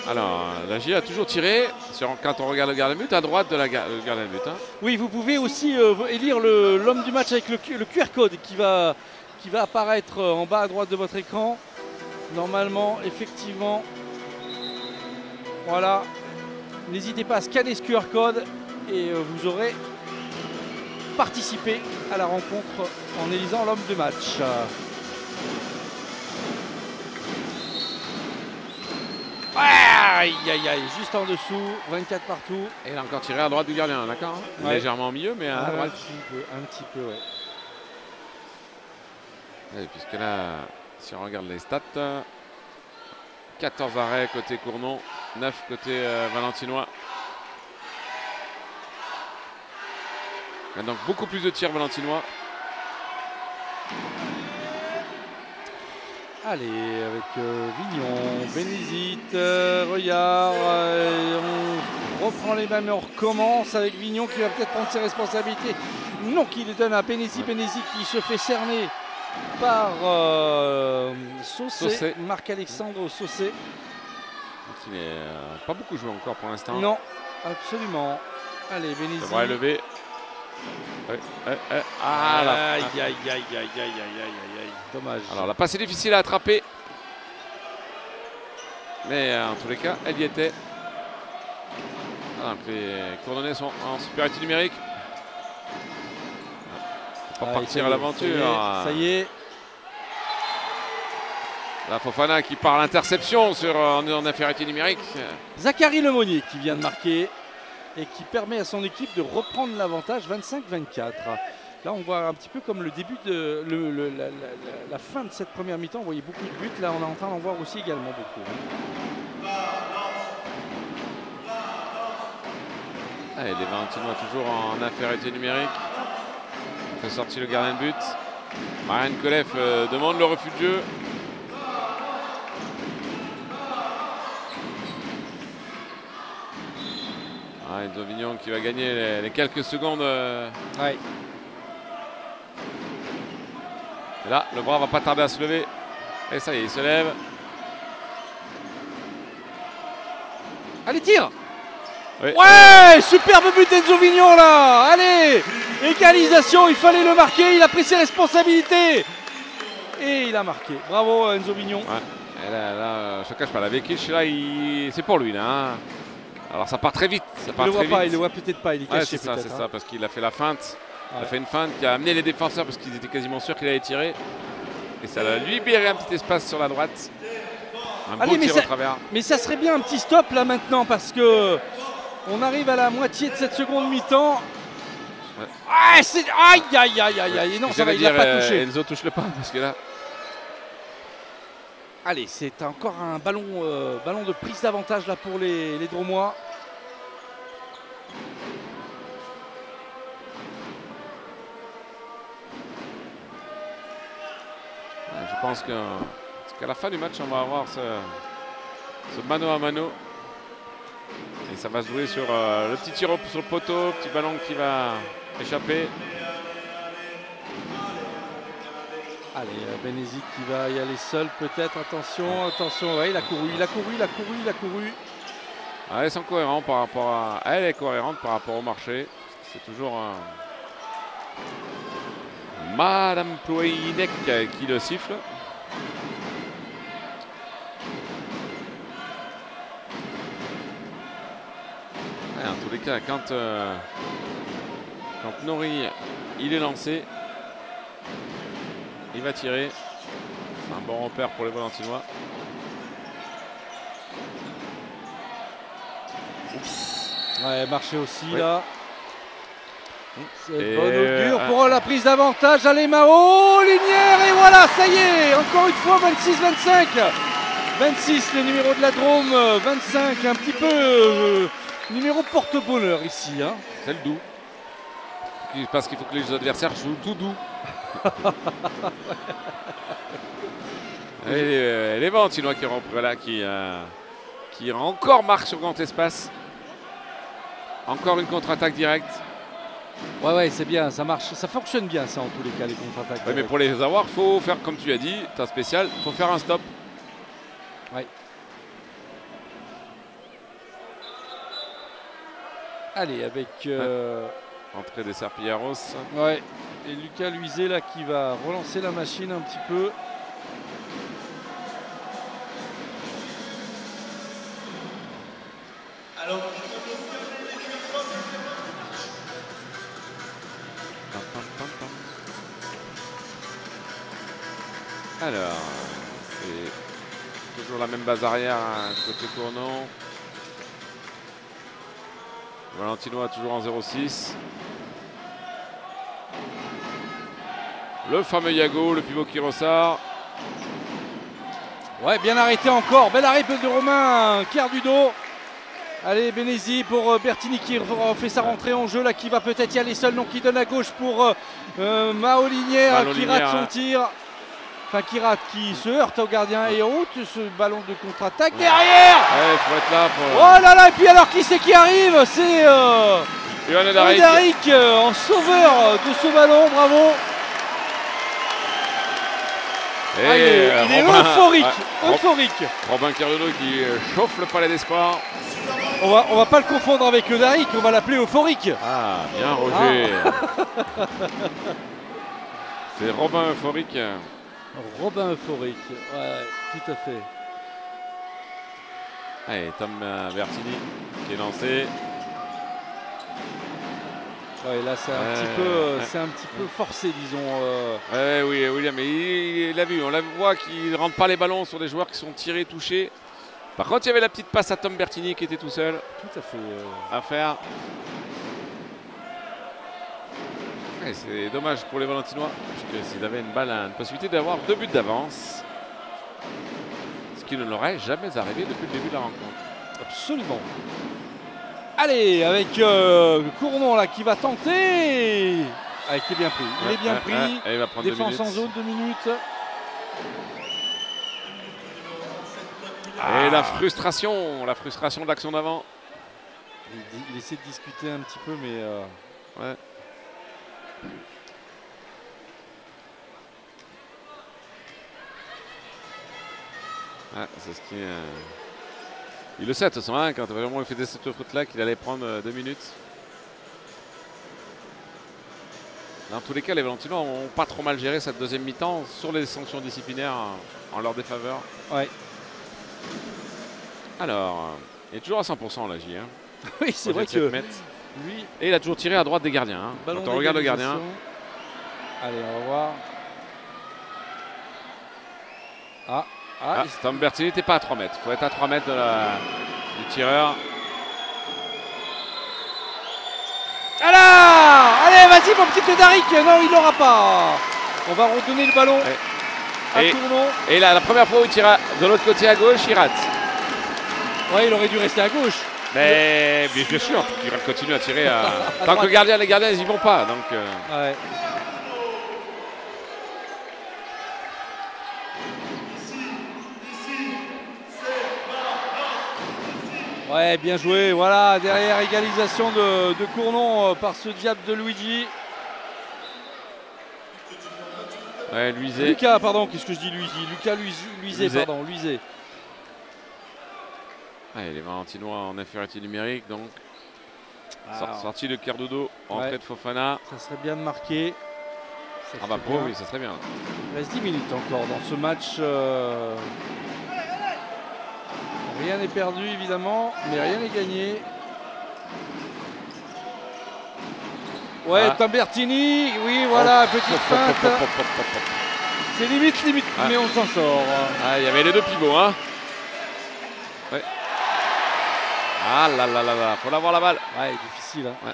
Alors, la J a toujours tiré, quand on regarde le gardien de but, à droite de gardien de but. Hein. Oui, vous pouvez aussi élire l'homme du match avec le QR code qui va apparaître en bas à droite de votre écran. Normalement, effectivement. Voilà. N'hésitez pas à scanner ce QR code et vous aurez participé à la rencontre en élisant l'homme du match. Aïe, juste en dessous, 24 partout. Et il a encore tiré à droite du gardien, d'accord hein. Ouais. Légèrement au milieu, mais à droite. Un petit peu, ouais. Et puisque là, si on regarde les stats, 14 arrêts côté Cournon, 9 côté Valentinois. Il y a donc beaucoup plus de tirs Valentinois. Allez, avec Vignon, Bénézite, Reuillard, on reprend les mêmes, mais on recommence avec Vignon qui va peut-être prendre ses responsabilités. Non, qui les donne à Bénézite, Bénézite qui se fait cerner par Saucé, Marc-Alexandre Saucé. Il n'est pas beaucoup joué encore pour l'instant. Non, absolument. Allez, Bénézite. Devrait lever. Ah là. Aïe. Dommage. Alors la passe est difficile à attraper. Mais en tous les cas, elle y était. Alors, les coordonnées sont en supériorité numérique. Faut pas partir à l'aventure. Ça y est. La Fofana qui part à l'interception en infériorité numérique. Zachary Lemonnier qui vient de marquer et qui permet à son équipe de reprendre l'avantage 25-24. Là, on voit un petit peu comme le début de la fin de cette première mi-temps. Vous voyez beaucoup de buts. Là, on est en train d'en voir aussi également beaucoup. Allez, les Valentinois toujours en infériorité numérique. On fait sortir le gardien de but. Marianne Koleff demande le refus de jeu. Enzo Vignon qui va gagner les quelques secondes. Ouais. Et là, le bras va pas tarder à se lever. Et ça y est, il se lève. Allez, tire. Oui. Ouais, superbe but d'Enzo Vignon là. Allez, égalisation, il fallait le marquer. Il a pris ses responsabilités. Et il a marqué. Bravo Enzo Vignon. Ouais. Et là, je te cache pas, la Vekic, là, c'est pour lui. Là, hein. Alors ça part très vite. Ça part il très le voit pas, vite. il le voit peut-être pas, il est caché c'est ça, peut-être. C'est ça, parce qu'il a fait la feinte. Ouais. Il a fait une feinte qui a amené les défenseurs parce qu'ils étaient quasiment sûrs qu'il allait tirer. Et ça a libéré un petit espace sur la droite. Un beau tir au travers. Mais ça serait bien un petit stop là maintenant parce que on arrive à la moitié de cette seconde mi-temps. Ouais. Aïe. Non, ça va, il l'a pas touché. Enzo touche le pas parce que là. Allez, c'est encore un ballon de prise d'avantage là pour les Dromois. Je pense qu'à la fin du match, on va avoir ce mano à mano. Et ça va se jouer sur le petit tir sur le poteau, petit ballon qui va échapper. Allez, Bénézite qui va y aller seul peut-être, attention, ouais, il a couru. Elles sont cohérentes par rapport à... Elle est cohérente par rapport au marché. C'est toujours Madame Ploïnek qui le siffle. Ouais, en tous les cas, quand Nori il est lancé, il va tirer. C'est un bon repère pour les Valentinois. Ouais, marché aussi ouais. là. C'est bonne augure pour la prise d'avantage. Allez Mao, Linière et voilà, ça y est, encore une fois 26-25. 26 le numéro de la Drôme, 25 un petit peu numéro porte-bonheur ici. Hein. C'est le doux. Parce qu'il faut que les adversaires jouent tout doux. Et les Valentinois qui rentrent là, qui encore marquent sur grand espace. Encore une contre-attaque directe. Ouais, c'est bien, ça marche, ça fonctionne bien ça en tous les cas, les contre-attaques. Ouais, mais pour les avoir, il faut faire comme tu as dit, ta spécial, il faut faire un stop. Ouais. Allez, avec... Entrée des Serpillaros. Ouais, et Lucas Luizet là qui va relancer la machine un petit peu. Alors, c'est toujours la même base arrière côté Cournon. Valentinois toujours en 0-6. Le fameux Yago, le pivot qui ressort. Ouais, bien arrêté encore. Belle arrêt de Romain Cardudo. Allez, Benesi pour Bertini qui fait sa rentrée en jeu là, qui va peut-être y aller seul, donc qui donne à gauche pour Mao Linière qui rate son tir. Enfin, qui se heurte au gardien et route ce ballon de contre-attaque derrière. Ouais, faut être là pour... Oh là là, et puis alors qui c'est qui arrive? C'est Odaric en sauveur de ce ballon, bravo. Et il est euphorique, euphorique. Robin Cardono qui chauffe le palais des sports. On va pas le confondre avec Odaric, on va l'appeler euphorique. Ah, bien Roger. Ah. C'est Robin euphorique. Robin euphorique, ouais, tout à fait. Allez, Tom Bertini qui est lancé. Ouais, là c'est un petit peu forcé, disons. Ouais, oui, William, mais il a vu, on voit qu'il ne rentre pas les ballons sur des joueurs qui sont tirés, touchés. Par contre, il y avait la petite passe à Tom Bertini qui était tout seul. Tout à fait. À faire. Ouais, c'est dommage pour les Valentinois, puisque s'ils avaient une possibilité d'avoir 2 buts d'avance. Ce qui ne leur est jamais arrivé depuis le début de la rencontre. Absolument. Allez, avec Cournon là qui va tenter. Ah, qui est bien pris. Il est bien pris. Il va prendre défense en zone, 2 minutes. Et la frustration de l'action d'avant. Il essaie de discuter un petit peu, mais... Ouais. Ah, c'est ce qui... Il le sait, de toute façon, hein, quand vraiment il fait cette faute-là, qu'il allait prendre 2 minutes. Dans tous les cas, les Valentinois n'ont pas trop mal géré cette deuxième mi-temps sur les sanctions disciplinaires en leur défaveur. Ouais. Alors, il est toujours à 100% là, J. Hein. Oui, c'est vrai que lui... Et il a toujours tiré à droite des gardiens. Hein. Quand on regarde le gardien... Allez, on va voir. Tom Bertini n'était pas à 3 mètres. Il faut être à 3 mètres du tireur. Alors, allez, vas-y mon petit Odaric. Non, il n'aura pas. On va redonner le ballon à Cournon. Et là, la première fois où il tire de l'autre côté à gauche, il rate. Ouais, il aurait dû rester à gauche. Mais bien sûr, il continue à tirer. Tant que les gardiens, ils n'y vont pas. Donc, ouais. Ouais, bien joué. Voilà, derrière égalisation de Cournon par ce diable de Luigi. Ouais, Luizet. Lucas, pardon, qu'est-ce que je dis Luigi? Lucas Luizet, pardon, Luizet. Ouais, les Valentinois en infériorité numérique, donc. Sortie de Cardodo, entrée de Fofana. Ça serait bien de marquer. Ah bah pour oui, ça serait bien. Il reste 10 minutes encore dans ce match. Rien n'est perdu évidemment, mais rien n'est gagné. Ouais, Voilà. Tambertini, oui, voilà, petite feinte. C'est limite, Ah. mais on s'en sort. Ah, il y avait les deux pivots, hein. Ouais. Ah là là là là, faut l'avoir la balle. Ouais, difficile. Hein. Ouais.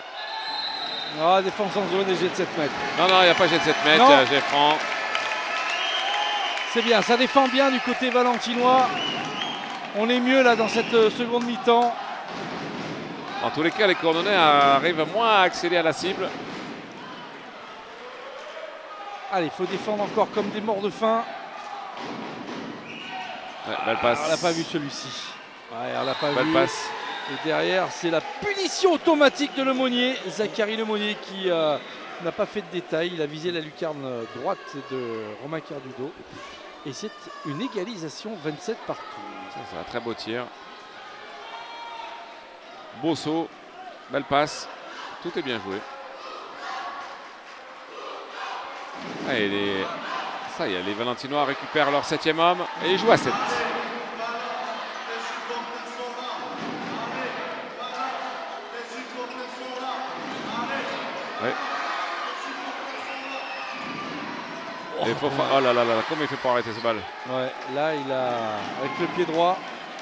Ah, défense en zone et jet de 7 mètres. Non, non, il n'y a pas jet de 7 mètres, Non. j'ai franc. C'est bien, ça défend bien du côté valentinois. On est mieux là dans cette seconde mi-temps. En tous les cas, les Cournonnais arrivent moins à accéder à la cible. Allez, il faut défendre encore comme des morts de faim. Ouais, belle passe. On l'a pas vu celui-ci. Ouais, on l'a pas Belle vu. passe. Et derrière, c'est la punition automatique de Lemonnier. Zachary Lemonnier qui n'a pas fait de détails. Il a visé la lucarne droite de Romain Cardudo. Et c'est une égalisation 27 partout. Ça, c'est un très beau tir. Beau saut. Belle passe. Tout est bien joué. Ah, et ça y est, les Valentinois récupèrent leur 7e homme et ils jouent à 7. Ouais. Et oh là là là, comment il fait pour arrêter ce balle? Ouais, là il a avec le pied droit.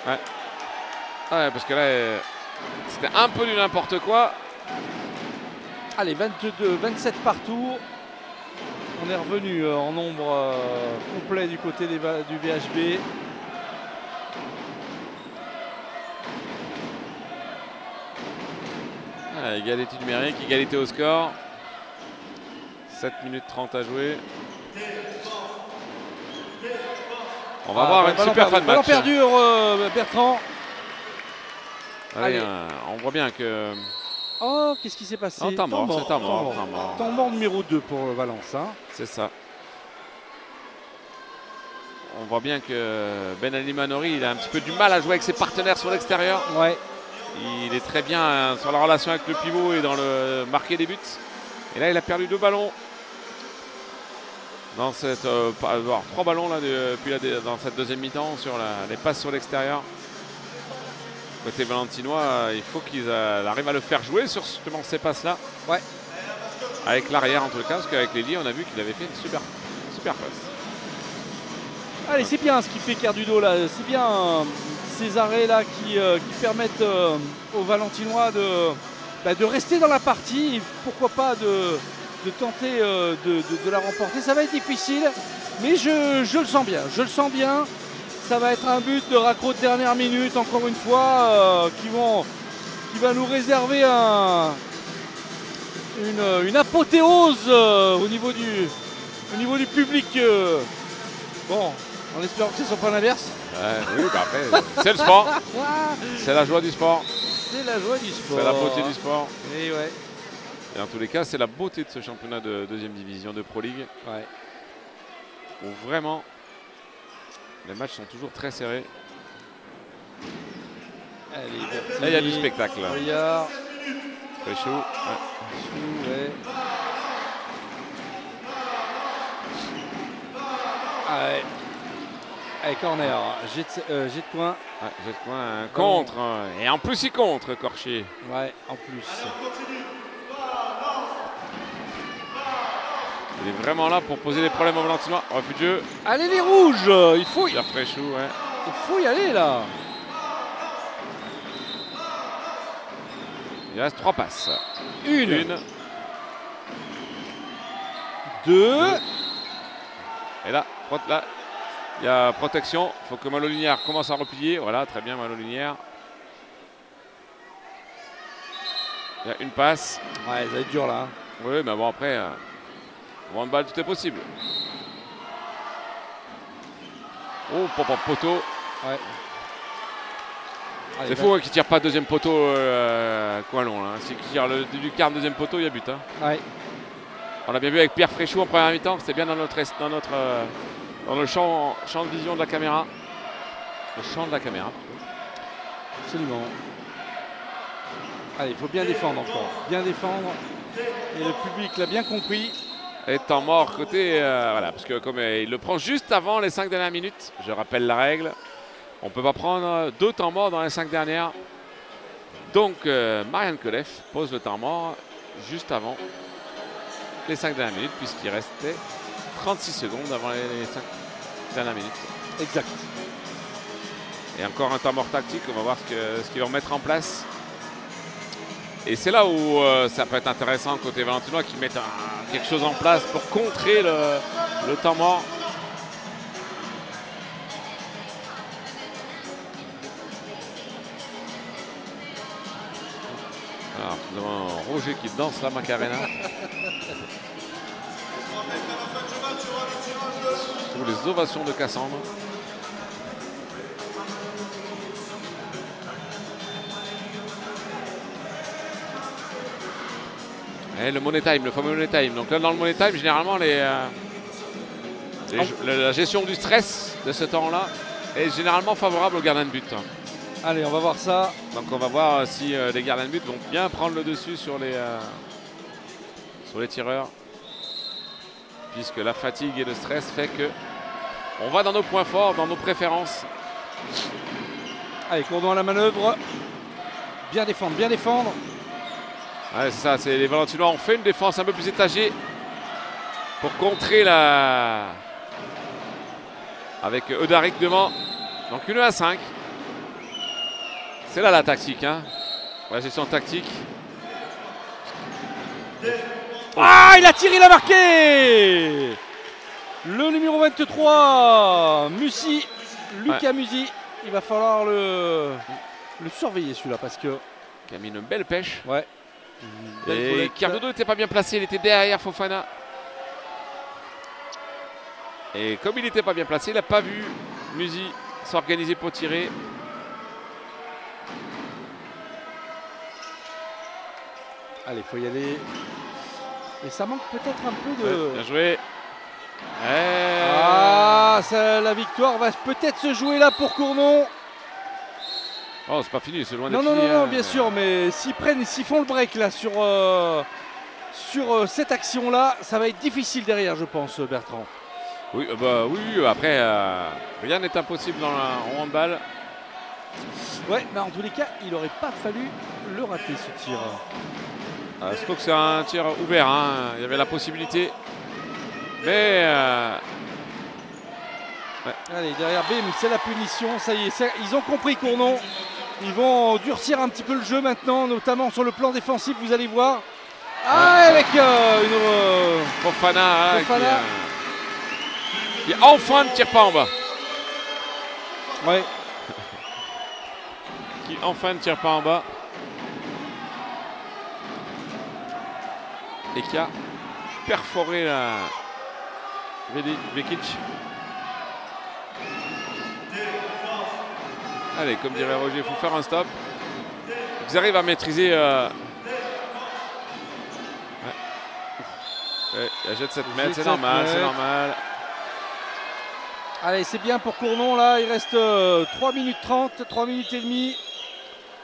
Ouais. Ah ouais, parce que là c'était un peu du n'importe quoi. Allez, 22, 27 partout. On est revenu en nombre complet du côté du VHB. Ah, égalité numérique, égalité au score. 7 minutes 30 à jouer. On va voir une super fin de match. Ballon perdu, Bertrand. Allez, on voit bien que... Oh, qu'est-ce qui s'est passé? Non, temps mort, c'est temps mort. Temps mort numéro 2 pour Valence. Hein. C'est ça. On voit bien que Ben Ali Manori, il a un petit peu du mal à jouer avec ses partenaires sur l'extérieur. Ouais. Il est très bien sur la relation avec le pivot et dans le marquer des buts. Et là, il a perdu 2 ballons. Dans cette, 3 ballons là, dans cette deuxième mi-temps sur les passes sur l'extérieur. Côté valentinois, il faut qu'ils arrivent à le faire jouer sur justement ces passes-là. Ouais. Avec l'arrière en tout cas, parce qu'avec Lély, on a vu qu'il avait fait une super passe. Allez, c'est bien ce qu'il fait Cardudo là. C'est bien ces arrêts là qui permettent aux Valentinois de rester dans la partie. Et pourquoi pas de tenter de la remporter. Ça va être difficile, mais je le sens bien. Je le sens bien. Ça va être un but de raccro de dernière minute, encore une fois, qui va nous réserver une apothéose au niveau du public. Bon, en espérant que ce ne soit pas l'inverse. Oui, bah après, c'est le sport. C'est la joie du sport. C'est la joie du sport. C'est la beauté du sport. Et ouais. Et en tous les cas, c'est la beauté de ce championnat de deuxième division de Pro League. Ouais. Où vraiment, les matchs sont toujours très serrés. Allez, là, il y a du spectacle. Regarde. Très chaud. Ouais. Allez. Allez, corner. Jet de coin. Ouais, jet de coin. Un contre. Et en plus, il contre, Corchier. Ouais, en plus. Il est vraiment là pour poser des problèmes aux Valentinois. Refus de jeu. Allez les rouges, il faut y aller là. Il reste 3 passes. Une. 2. Et là, il y a protection. Il faut que Malo-Linière commence à replier. Voilà, très bien Malo-Linière. Il y a une passe. Ouais, ça va être dur là. Oui, mais bon après... One balle, tout est possible. Oh, poteau. Ouais. C'est faux qu'il ne tire pas deuxième poteau coin long. S'il tire du quart deuxième poteau, il y a but. Hein. Ouais. On l'a bien vu avec Pierre Fréchou en première mi-temps. C'était bien dans le champ de vision de la caméra. Le champ de la caméra. Absolument. Allez, il faut bien défendre encore. Bien défendre. Et le public l'a bien compris. Et temps mort côté, voilà, parce que comme il le prend juste avant les 5 dernières minutes, je rappelle la règle, on ne peut pas prendre 2 temps morts dans les 5 dernières. Donc Marianne Koleff pose le temps mort juste avant les 5 dernières minutes, puisqu'il restait 36 secondes avant les 5 dernières minutes. Exact. Et encore un temps mort tactique, on va voir ce qu'ils vont mettre en place. Et c'est là où ça peut être intéressant côté valentinois, qui mettent quelque chose en place pour contrer le temps mort. Alors, nous avons Roger qui danse la Macarena. Sous les ovations de Cassandre. Et le money time, le fameux money time. Donc là, dans le money time, généralement, la gestion du stress de ce temps-là est généralement favorable aux gardiens de but. Allez, on va voir ça. Donc on va voir si les gardiens de but vont bien prendre le dessus sur les tireurs. Puisque la fatigue et le stress fait que on va dans nos points forts, dans nos préférences. Allez, Courdon à la manœuvre. Bien défendre, bien défendre. Ouais, c'est ça, les Valentinois ont fait une défense un peu plus étagée pour contrer la... avec Eudaric devant. Donc 1-5. C'est là la tactique, hein. La gestion tactique. Ah, il a tiré, il a marqué. Le numéro 23, Musi, Lucas Musi. Il va falloir le surveiller celui-là parce que... Il a mis une belle pêche. Ouais. Et Cardodo n'était pas bien placé, il était derrière Fofana. Et comme il n'était pas bien placé, il n'a pas vu Musi s'organiser pour tirer. Allez, il faut y aller. Et ça manque peut-être un peu de... Ouais, bien joué. Ah, la victoire va peut-être se jouer là pour Cournon. Oh, c'est pas fini, c'est loin d'être fini. Non, bien sûr, mais s'ils font le break là sur cette action-là, ça va être difficile derrière, je pense, Bertrand. Oui, oui, après, rien n'est impossible en handball. Ouais, mais en tous les cas, il n'aurait pas fallu le rater, ce tir. Surtout que c'est un tir ouvert, hein. Il y avait la possibilité. Mais... ouais. Allez, derrière, bim, c'est la punition, ça y est, ils ont compris Cournon. Ils vont durcir un petit peu le jeu maintenant, notamment sur le plan défensif, vous allez voir. Avec une... Fofana, qui enfin ne tire pas en bas. Ouais. Qui enfin ne tire pas en bas. Et qui a perforé la Vekic. Allez, comme dirait Roger, il faut faire un stop. Ils arrivent à maîtriser. Ouais, il jette 7 mètres, c'est normal, c'est normal. Allez, c'est bien pour Cournon là, il reste 3 minutes 30, 3 minutes et demie.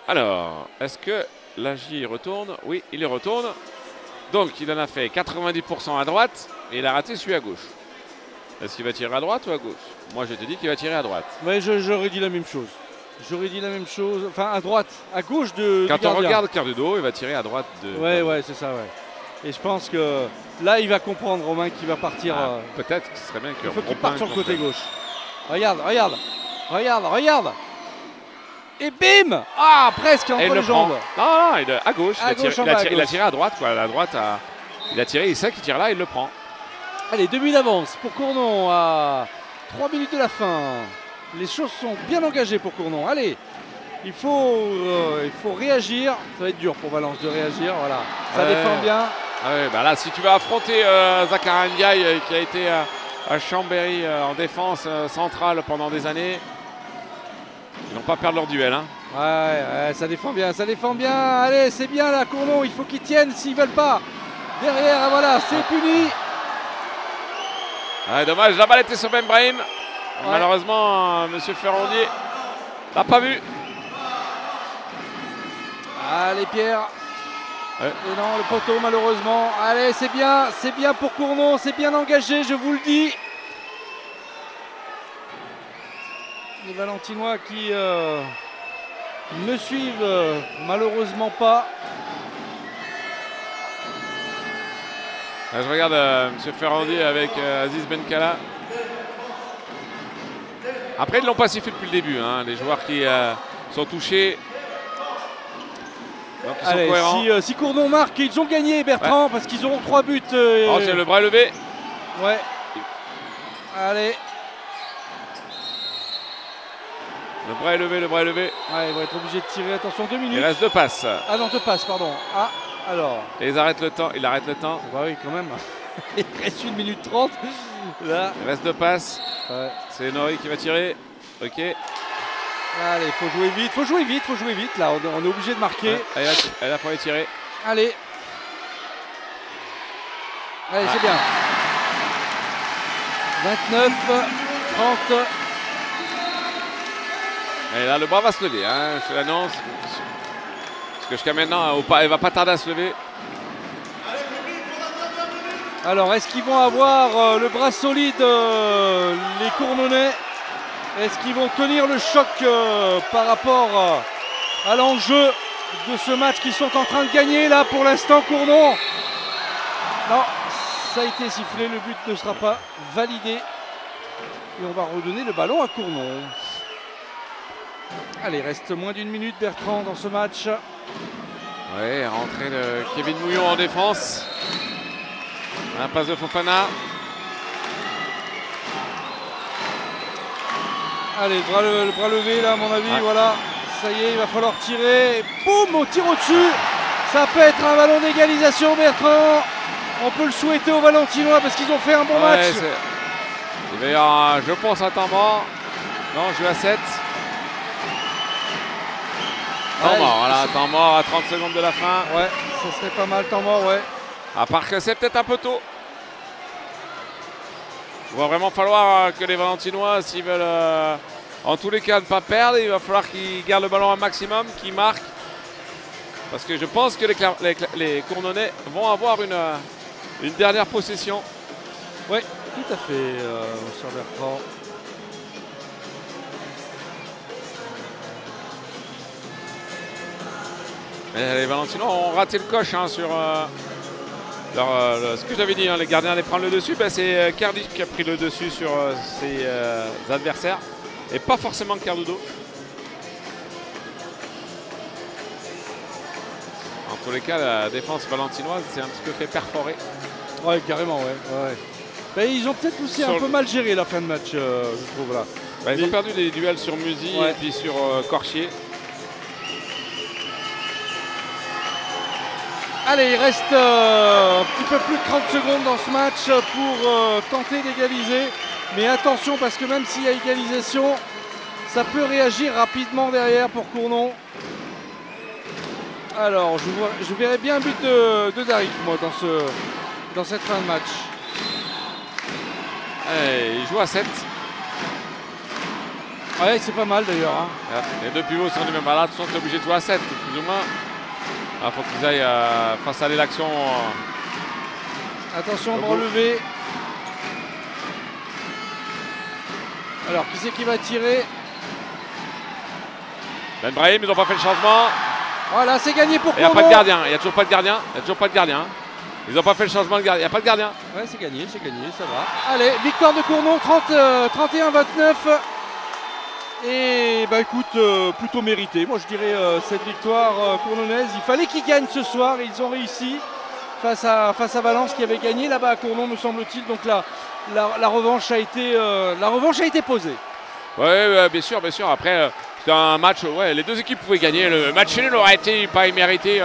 Alors, est-ce que l'AJ retourne? Oui, il y retourne. Donc, il en a fait 90% à droite et il a raté celui à gauche. Est-ce qu'il va tirer à droite ou à gauche? Moi, je te dis qu'il va tirer à droite. Mais j'aurais dit la même chose. J'aurais dit la même chose. Enfin, à droite, à gauche de. Quand on regarde Cardodo, il va tirer à droite de. Ouais, c'est ça, ouais. Et je pense que là, il va comprendre, Romain, qu'il va partir. Peut-être que ce serait bien que. Il faut qu'il parte sur le côté gauche. Regarde. Et bim! Ah, presque entre les jambes. Non, à gauche. Il a tiré à droite, quoi. À droite, il a tiré, il sait qu'il tire là, il le prend. Allez, 2 minutes d'avance pour Cournon à 3 minutes de la fin. Les choses sont bien engagées pour Cournon. Allez, il faut réagir. Ça va être dur pour Valence de réagir. Voilà, ça défend bien. Ouais, bah là, si tu vas affronter Zachary Ndiaye qui a été à Chambéry en défense centrale pendant des années, ils n'ont pas perdre leur duel. Hein. Ouais, ça défend bien, ça défend bien. Allez, c'est bien là, Cournon. Il faut qu'ils tiennent s'ils veulent pas. Derrière, voilà, c'est puni. Ouais, dommage, la balle était sur Ben Brahim. Ouais. Malheureusement, Monsieur Ferronnier l'a pas vu. Allez, Pierre. Ouais. Et non, le poteau, malheureusement. Allez, c'est bien pour Cournon, c'est bien engagé, je vous le dis. Les Valentinois qui ne suivent malheureusement pas. Là, je regarde M. Ferrandi avec Aziz Benkala. Après, ils ne l'ont pas sifflé depuis le début, hein, les joueurs qui sont touchés. Donc, ils sont cohérents. Si Cournon marque, ils ont gagné, Bertrand, parce qu'ils auront 3 buts. Oh, j'ai le bras levé. Ouais. Allez. Le bras est levé, le bras est levé. Ouais, ils vont être obligés de tirer. Attention, 2 minutes. Il reste 2 passes. Ah non, 2 passes, pardon. Ah, alors. Et ils arrêtent le temps. Il arrête le temps. Bah oui, quand même. Il reste 1 minute 30. Là. Il reste 2 passes. Ouais. C'est Nori qui va tirer. Ok. Allez, il faut jouer vite, faut jouer vite, faut jouer vite. Là, on est obligé de marquer. Ouais. Elle a pour les tirer. Allez. Allez, c'est bien. 29, 30. Et là, le bras va se lever, hein, je te l'annonce. Parce que jusqu'à maintenant, elle va pas tarder à se lever. Alors, est-ce qu'ils vont avoir le bras solide, les Cournonnais? Est-ce qu'ils vont tenir le choc par rapport à l'enjeu de ce match qu'ils sont en train de gagner là pour l'instant, Cournon? Non, ça a été sifflé, le but ne sera pas validé. Et on va redonner le ballon à Cournon. Allez, il reste moins d'1 minute, Bertrand, dans ce match. Ouais, rentrée de Kevin Mouillon en défense. Un passe de Fofana. Allez, le bras levé là, à mon avis, voilà. Ça y est, il va falloir tirer. Et boum, on tire au-dessus. Ça peut être un ballon d'égalisation, Bertrand. On peut le souhaiter aux Valentinois parce qu'ils ont fait un bon match. Il va y avoir, je pense, un temps mort. Non, je vais à 7. Temps mort, voilà, temps mort à 30 secondes de la fin. Ouais, ça serait pas mal, temps mort, ouais. À part que c'est peut-être un peu tôt. Il va vraiment falloir que les Valentinois, s'ils veulent en tous les cas ne pas perdre, il va falloir qu'ils gardent le ballon un maximum, qu'ils marquent. Parce que je pense que les Cournonnais vont avoir une dernière possession. Oui, tout à fait, sur Bertrand. Mais les Valentinois ont raté le coche hein, sur ce que j'avais dit, hein, les gardiens allaient prendre le dessus. Ben, c'est Cardi qui a pris le dessus sur ses adversaires et pas forcément Cardudo. En tous les cas, la défense valentinoise s'est un petit peu fait perforer. Ouais, carrément, ouais. Ben, ils ont peut-être aussi un peu mal géré la fin de match, je trouve là. Ben, ils ont perdu des duels sur Musi et puis sur Corchier. Allez, il reste un petit peu plus de 30 secondes dans ce match pour tenter d'égaliser. Mais attention parce que même s'il y a égalisation, ça peut réagir rapidement derrière pour Cournon. Alors, je verrais bien un but de Darik, moi, dans cette fin de match. Allez, il joue à 7. Ouais, c'est pas mal d'ailleurs. Hein. Les deux pivots sont du même malade, sont obligés de jouer à 7, plus ou moins. Il faut qu'ils aillent face à l'action. Attention, bras levé. Alors, qui c'est qui va tirer? Ben Brahim, ils n'ont pas fait le changement. Voilà, c'est gagné pour Cournon. Il n'y a pas de gardien, il n'y a toujours pas de gardien. Ils n'ont pas fait le changement de gardien, il n'y a pas de gardien. Ouais, c'est gagné, ça va. Allez, victoire de Cournon, 31-29. Et bah écoute, plutôt mérité. Moi je dirais cette victoire cournonnaise. Il fallait qu'ils gagnent ce soir et ils ont réussi face à Valence qui avait gagné là-bas à Cournon, me semble-t-il. Donc la revanche a été posée. Ouais, bien sûr. Après, c'était un match, ouais, les deux équipes pouvaient gagner. Le match nul aurait été pas immérité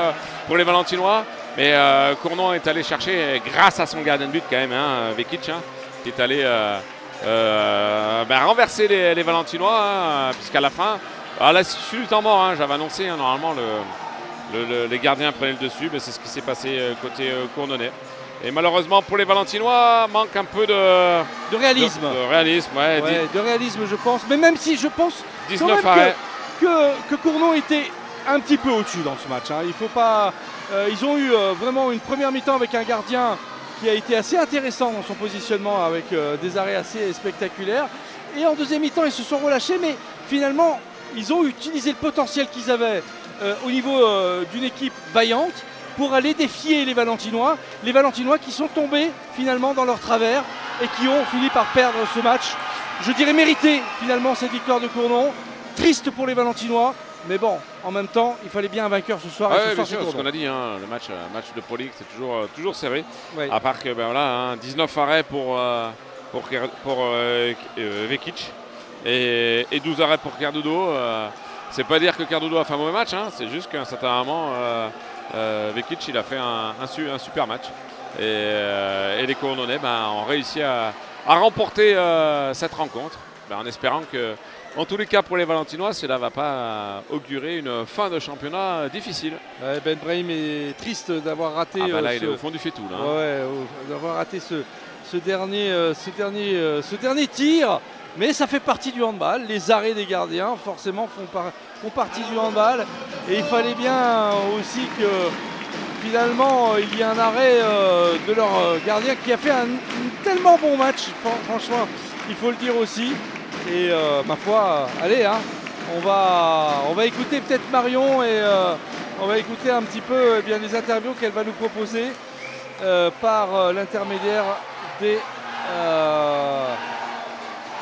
pour les Valentinois. Mais Cournon est allé chercher, grâce à son gardien de but quand même, hein, Vekic, hein, qui est allé renverser les Valentinois, hein, puisqu'à la fin, à la suite du temps mort, hein, j'avais annoncé, hein, normalement les gardiens prenaient le dessus, mais c'est ce qui s'est passé côté Cournonnais. Et malheureusement pour les Valentinois, manque un peu de réalisme. De réalisme, de réalisme, je pense. Mais même si je pense 19 que Cournon était un petit peu au-dessus dans ce match. Hein. Il faut pas. Ils ont eu vraiment une première mi-temps avec un gardien qui a été assez intéressant dans son positionnement avec des arrêts assez spectaculaires. Et en deuxième mi-temps, ils se sont relâchés, mais finalement, ils ont utilisé le potentiel qu'ils avaient au niveau d'une équipe vaillante pour aller défier les Valentinois qui sont tombés finalement dans leur travers et qui ont fini par perdre ce match. Je dirais mérité finalement cette victoire de Cournon, triste pour les Valentinois, mais bon, en même temps, il fallait bien un vainqueur ce soir. Ouais, bien sûr, ce qu'on a dit, hein, le match de Pro League, c'est toujours serré. Ouais. À part que ben, voilà, hein, 19 arrêts pour Vekic et 12 arrêts pour Cardudo. C'est pas dire que Cardudo a fait un mauvais match, hein, c'est juste qu'à un certain moment, Vekic il a fait un super match. Et les Cournonais ont réussi à remporter cette rencontre, en espérant que, en tous les cas pour les Valentinois, cela ne va pas augurer une fin de championnat difficile. Ben Brahim est triste d'avoir raté. Là, il est au fond du fétoul. Hein. Ouais, d'avoir raté ce dernier tir. Mais ça fait partie du handball. Les arrêts des gardiens, forcément, font partie du handball. Et il fallait bien aussi que, finalement, il y ait un arrêt de leur gardien qui a fait un tellement bon match. Franchement, il faut le dire aussi. Et ma foi, allez, hein, on va écouter peut-être Marion et on va écouter un petit peu les interviews qu'elle va nous proposer par l'intermédiaire des...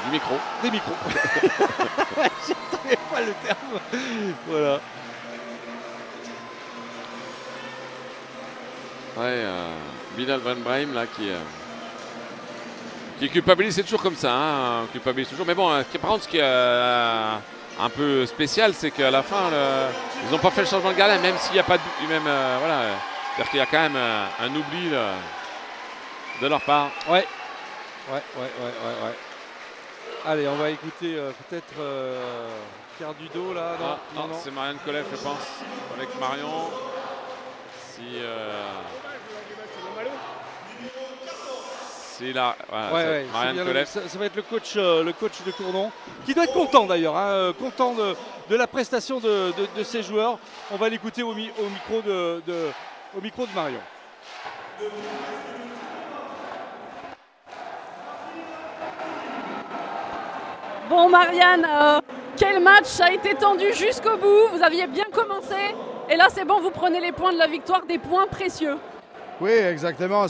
du micro. Des micros. Je ne trouvais pas le terme. Voilà. Ouais, Bilal Van Brahim là qui culpabilise, c'est toujours comme ça, hein, culpabilise toujours. Mais bon, par contre, ce qui est un peu spécial, c'est qu'à la fin, ils n'ont pas fait le changement de gardien, même s'il n'y a pas de but, même voilà. C'est-à-dire qu'il y a quand même un oubli là, de leur part. Ouais. Allez, on va écouter peut-être Cardudo là. Non, c'est Marianne Colef, je pense, avec Marion. Si là, voilà, Marianne Colef. Ça va être le coach de Cournon, qui doit être content d'ailleurs, hein, content de la prestation de ses joueurs. On va l'écouter au micro de Marion. Bon Marianne, quel match, ça a été tendu jusqu'au bout, vous aviez bien commencé et là c'est bon, vous prenez les points de la victoire, des points précieux. Oui, exactement.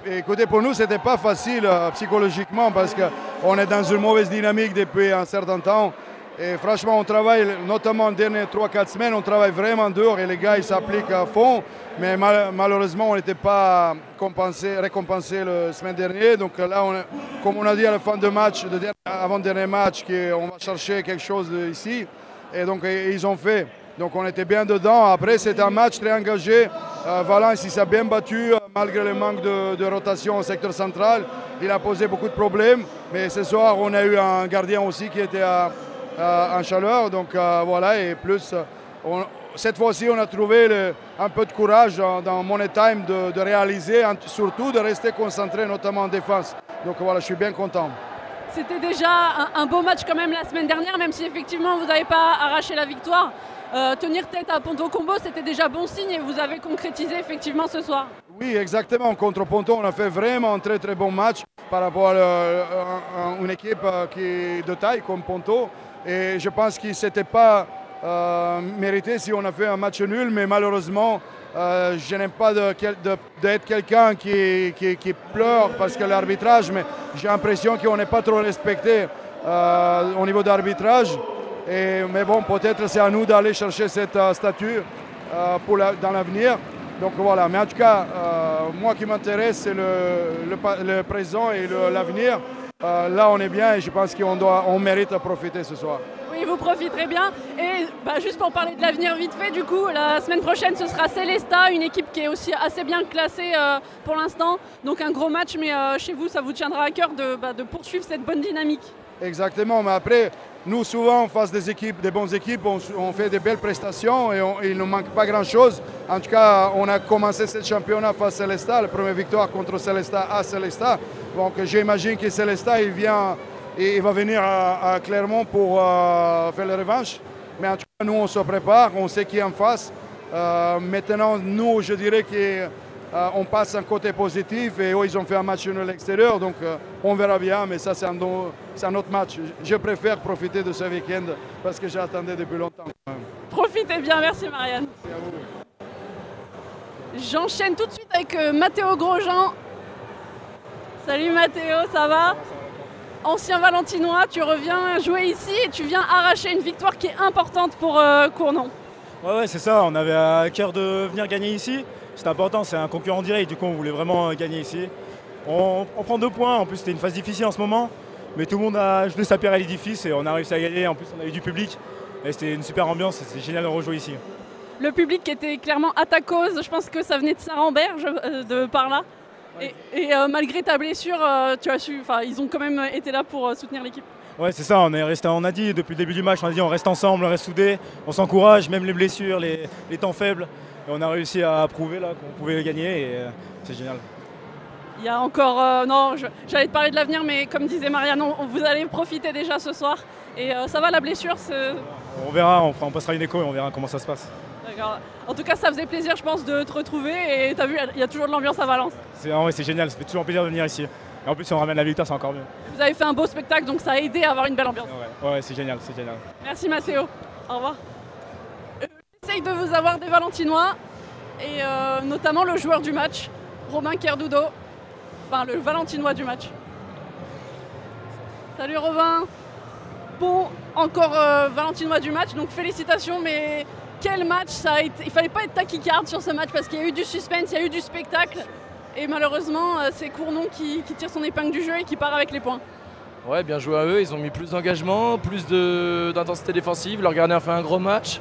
Écoutez, pour nous, ce n'était pas facile psychologiquement parce qu'on est dans une mauvaise dynamique depuis un certain temps. Et franchement, on travaille, notamment les dernières 3-4 semaines, on travaille vraiment dur et les gars, ils s'appliquent à fond. Mais malheureusement, on n'était pas récompensé la semaine dernière. Donc là, comme on a dit à la fin de match, avant-dernier match, qu'on va chercher quelque chose ici. Et donc, ils ont fait. Donc, on était bien dedans. Après, c'était un match très engagé. Valence, il s'est bien battu malgré le manque de rotation au secteur central. Il a posé beaucoup de problèmes. Mais ce soir, on a eu un gardien aussi qui était en chaleur. Donc, voilà. Et plus, cette fois-ci, on a trouvé un peu de courage dans Money Time de réaliser, surtout de rester concentré, notamment en défense. Donc voilà, je suis bien content. C'était déjà un beau match quand même la semaine dernière, même si effectivement vous n'avez pas arraché la victoire. Tenir tête à Ponto Combo, c'était déjà bon signe et vous avez concrétisé effectivement ce soir. Oui, exactement. Contre Ponto, on a fait vraiment un très très bon match par rapport à une équipe qui est de taille comme Ponto. Et je pense que ce n'était pas mérité si on a fait un match nul, mais malheureusement, je n'aime pas d'être quelqu'un qui pleure parce que l'arbitrage, mais j'ai l'impression qu'on n'est pas trop respecté au niveau d'arbitrage. Mais bon, peut-être c'est à nous d'aller chercher cette statut dans l'avenir. Donc voilà, mais en tout cas, moi qui m'intéresse, c'est le présent et l'avenir. Là, on est bien et je pense qu'on mérite de profiter ce soir. Oui, vous profiterez bien. Et juste pour parler de l'avenir vite fait, du coup, la semaine prochaine, ce sera Célestat, une équipe qui est aussi assez bien classée pour l'instant. Donc un gros match, mais chez vous, ça vous tiendra à cœur de poursuivre cette bonne dynamique. Exactement, mais après, nous souvent, face des bonnes équipes, on fait de belles prestations et il ne manque pas grand-chose. En tout cas, on a commencé ce championnat face à Célestat, la première victoire contre Célestat à Célestat. Donc j'imagine que Célestat, il va venir à Clermont pour faire la revanche. Mais en tout cas, nous, on se prépare, on sait qui est en face. Maintenant, nous, je dirais qu'on passe un côté positif et eux, ils ont fait un match nul à l'extérieur. Donc on verra bien, mais ça, c'est c'est un autre match. Je préfère profiter de ce week-end parce que j'attendais depuis longtemps. Profitez bien, merci Marianne. J'enchaîne tout de suite avec Mathéo Grosjean. Salut Mathéo, ça va? Ancien Valentinois, tu reviens jouer ici et tu viens arracher une victoire qui est importante pour Cournon. Ouais, c'est ça, on avait à cœur de venir gagner ici. C'est important, c'est un concurrent direct, du coup on voulait vraiment gagner ici. On prend 2 points, en plus c'était une phase difficile en ce moment, mais tout le monde a jeté sa pierre à l'édifice et on a réussi à gagner. En plus on a eu du public et c'était une super ambiance, c'est génial de rejouer ici. Le public qui était clairement à ta cause, je pense que ça venait de Saint-Rambert, de par là. Ouais. Et malgré ta blessure, tu as su, ils ont quand même été là pour soutenir l'équipe. Ouais, c'est ça, on a dit depuis le début du match, on a dit on reste ensemble, on reste soudés, on s'encourage, même les blessures, les temps faibles. Et on a réussi à prouver là qu'on pouvait gagner et c'est génial. Il y a encore, j'allais te parler de l'avenir, mais comme disait Marianne, vous allez profiter déjà ce soir. Et ça va la blessure? On verra, on passera une écho et on verra comment ça se passe. D'accord. En tout cas, ça faisait plaisir, je pense, de te retrouver. Et tu as vu, il y a toujours de l'ambiance à Valence. C'est génial, ça fait toujours plaisir de venir ici. Et en plus, si on ramène la victoire, c'est encore mieux. Vous avez fait un beau spectacle, donc ça a aidé à avoir une belle ambiance. Ouais, c'est génial, Merci Mathéo. Au revoir. J'essaye de vous avoir des Valentinois, et notamment le joueur du match, Romain Kerdudo. Enfin, le Valentinois du match. Salut Robin. Bon, encore Valentinois du match, donc félicitations, mais quel match ça a été. Il fallait pas être taquicarde sur ce match parce qu'il y a eu du suspense, il y a eu du spectacle. Et malheureusement, c'est Cournon qui tire son épingle du jeu et qui part avec les points. Ouais, bien joué à eux, ils ont mis plus d'engagement, plus d'intensité défensive, leur gardien a fait un gros match.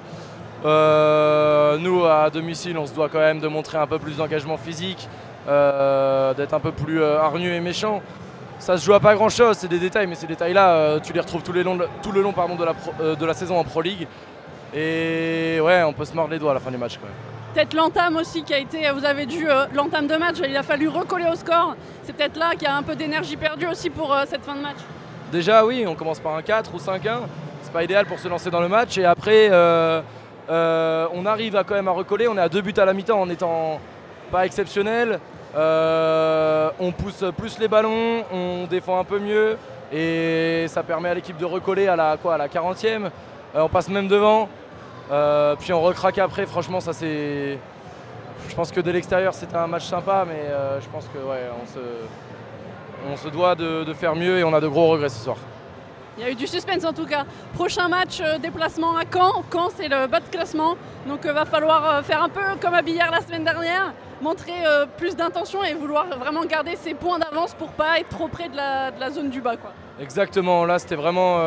Nous, à domicile, on se doit quand même de montrer un peu plus d'engagement physique, d'être un peu plus hargneux et méchant. Ça se joue à pas grand chose, c'est des détails, mais ces détails-là, tu les retrouves tout le long de la saison en Pro League. Et ouais, on peut se mordre les doigts à la fin du match quand même. Peut-être l'entame aussi qui a été, vous avez dû, l'entame de match, il a fallu recoller au score. C'est peut-être là qu'il y a un peu d'énergie perdue aussi pour cette fin de match. Déjà oui, on commence par un 4 ou 5-1, c'est pas idéal pour se lancer dans le match. Et après, on arrive quand même à recoller, on est à 2 buts à la mi-temps en étant pas exceptionnel. On pousse plus les ballons, on défend un peu mieux et ça permet à l'équipe de recoller à la 40e. On passe même devant, puis on recraque après. Franchement, ça c'est. Je pense que de l'extérieur c'était un match sympa, mais je pense que ouais, on se doit de faire mieux et on a de gros regrets ce soir. Il y a eu du suspense en tout cas. Prochain match, déplacement à Caen. Caen, c'est le bas de classement. Donc va falloir faire un peu comme à Billard la semaine dernière, montrer plus d'intention et vouloir vraiment garder ses points d'avance pour pas être trop près de la zone du bas, quoi. Exactement, là c'était vraiment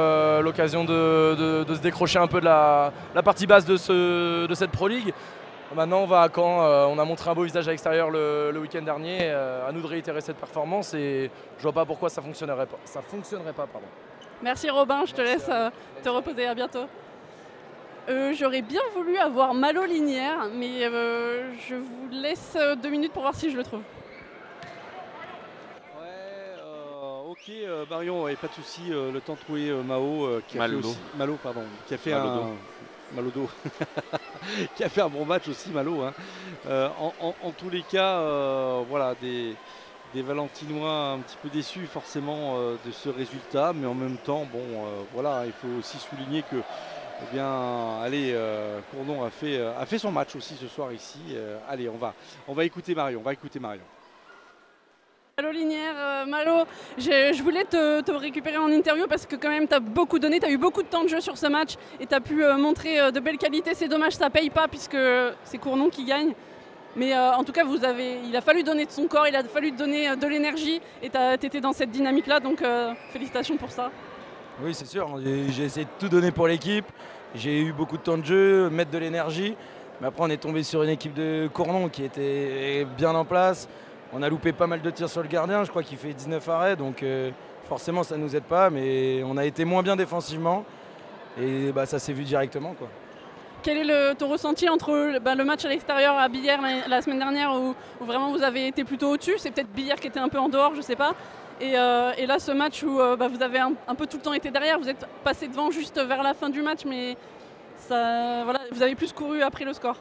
l'occasion de se décrocher un peu de la partie basse de cette Pro League. Maintenant on va à Caen, on a montré un beau visage à l'extérieur le week-end dernier. À nous de réitérer cette performance et je vois pas pourquoi ça fonctionnerait pas. Merci Robin, je te laisse te reposer, à bientôt. J'aurais bien voulu avoir Malo Linière, mais je vous laisse 2 minutes pour voir si je le trouve. Ok Marion, et pas de souci, le temps de trouver Malo qui a fait Malodo qui a fait un bon match aussi, Malo. Hein. En tous les cas, voilà, des Valentinois un petit peu déçus forcément de ce résultat, mais en même temps, bon, voilà, il faut aussi souligner que, eh bien, allez, Cournon a fait son match aussi ce soir ici. Allez, on va écouter Marion. Malo Linière, Malo, je voulais te récupérer en interview parce que quand même tu as beaucoup donné, tu as eu beaucoup de temps de jeu sur ce match et tu as pu montrer de belles qualités. C'est dommage, ça paye pas puisque c'est Cournon qui gagne. Mais en tout cas, il a fallu donner de son corps, il a fallu donner de l'énergie et tu étais dans cette dynamique-là, donc félicitations pour ça. Oui, c'est sûr, j'ai essayé de tout donner pour l'équipe, j'ai eu beaucoup de temps de jeu, mettre de l'énergie. Mais après, on est tombé sur une équipe de Cournon qui était bien en place. On a loupé pas mal de tirs sur le gardien, je crois qu'il fait 19 arrêts, donc forcément ça ne nous aide pas, mais on a été moins bien défensivement et ça s'est vu directement, quoi. Quel est ton ressenti entre le match à l'extérieur à Billard la semaine dernière où vraiment vous avez été plutôt au-dessus, c'est peut-être Billard qui était un peu en dehors, je sais pas, et là ce match où vous avez un peu tout le temps été derrière, vous êtes passé devant juste vers la fin du match, mais ça, voilà, vous avez plus couru après le score.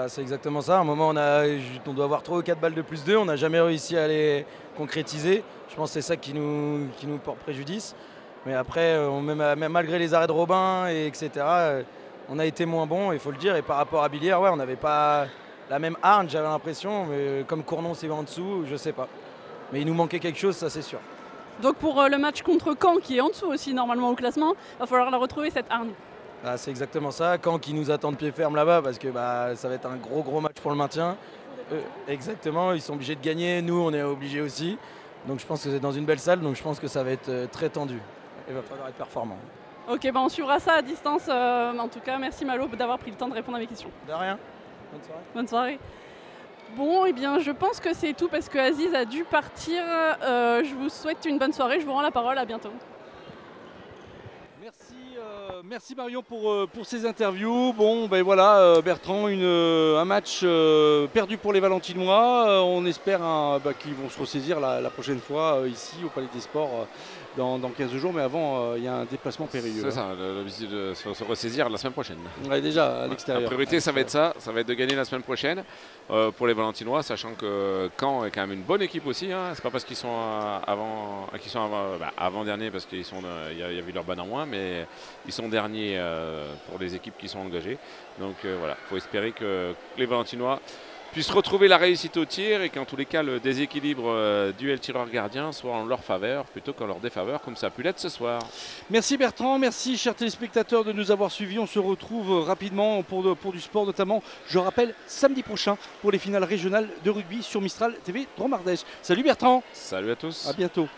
C'est exactement ça. À un moment, on doit avoir 3 ou 4 balles de plus 2. On n'a jamais réussi à les concrétiser. Je pense que c'est ça qui nous porte préjudice. Mais après, même malgré les arrêts de Robin, etc., on a été moins bon, il faut le dire. Et par rapport à Billière, ouais, on n'avait pas la même hargne, j'avais l'impression. Mais comme Cournon s'est en dessous, je sais pas. Mais il nous manquait quelque chose, ça c'est sûr. Donc pour le match contre Caen, qui est en dessous aussi normalement au classement, il va falloir la retrouver cette hargne. Ah, c'est exactement ça. Caen qui nous attend de pied ferme là-bas parce que ça va être un gros match pour le maintien. Exactement, ils sont obligés de gagner, nous on est obligés aussi. Donc je pense que c'est dans une belle salle, donc je pense que ça va être très tendu. Il va falloir être performant. Ok, on suivra ça à distance. En tout cas, merci Malo d'avoir pris le temps de répondre à mes questions. De rien. Bonne soirée. Bonne soirée. Bon, eh bien, je pense que c'est tout parce que Aziz a dû partir. Je vous souhaite une bonne soirée. Je vous rends la parole. À bientôt. Merci Marion pour ces interviews. Bon, ben voilà, Bertrand, un match perdu pour les Valentinois. On espère qu'ils vont se ressaisir la prochaine fois ici au Palais des Sports dans 15 jours. Mais avant, il y a un déplacement périlleux. C'est ça, l'objectif de se ressaisir la semaine prochaine. Ouais, déjà à l'extérieur. La priorité, ça va être ça. Ça va être de gagner la semaine prochaine pour les Valentinois, sachant que Caen est quand même une bonne équipe aussi. Hein. C'est pas parce qu'ils sont avant-dernier parce qu'il y a Villeurbanne en moins, mais ils sont derniers pour les équipes qui sont engagées. Donc voilà, il faut espérer que les Valentinois puissent retrouver la réussite au tir et qu'en tous les cas le déséquilibre duel tireur-gardien soit en leur faveur plutôt qu'en leur défaveur comme ça a pu l'être ce soir. Merci Bertrand, merci chers téléspectateurs de nous avoir suivis. On se retrouve rapidement pour du sport notamment, je rappelle, samedi prochain pour les finales régionales de rugby sur Mistral TV Drôme-Ardèche. Salut Bertrand. Salut à tous. À bientôt.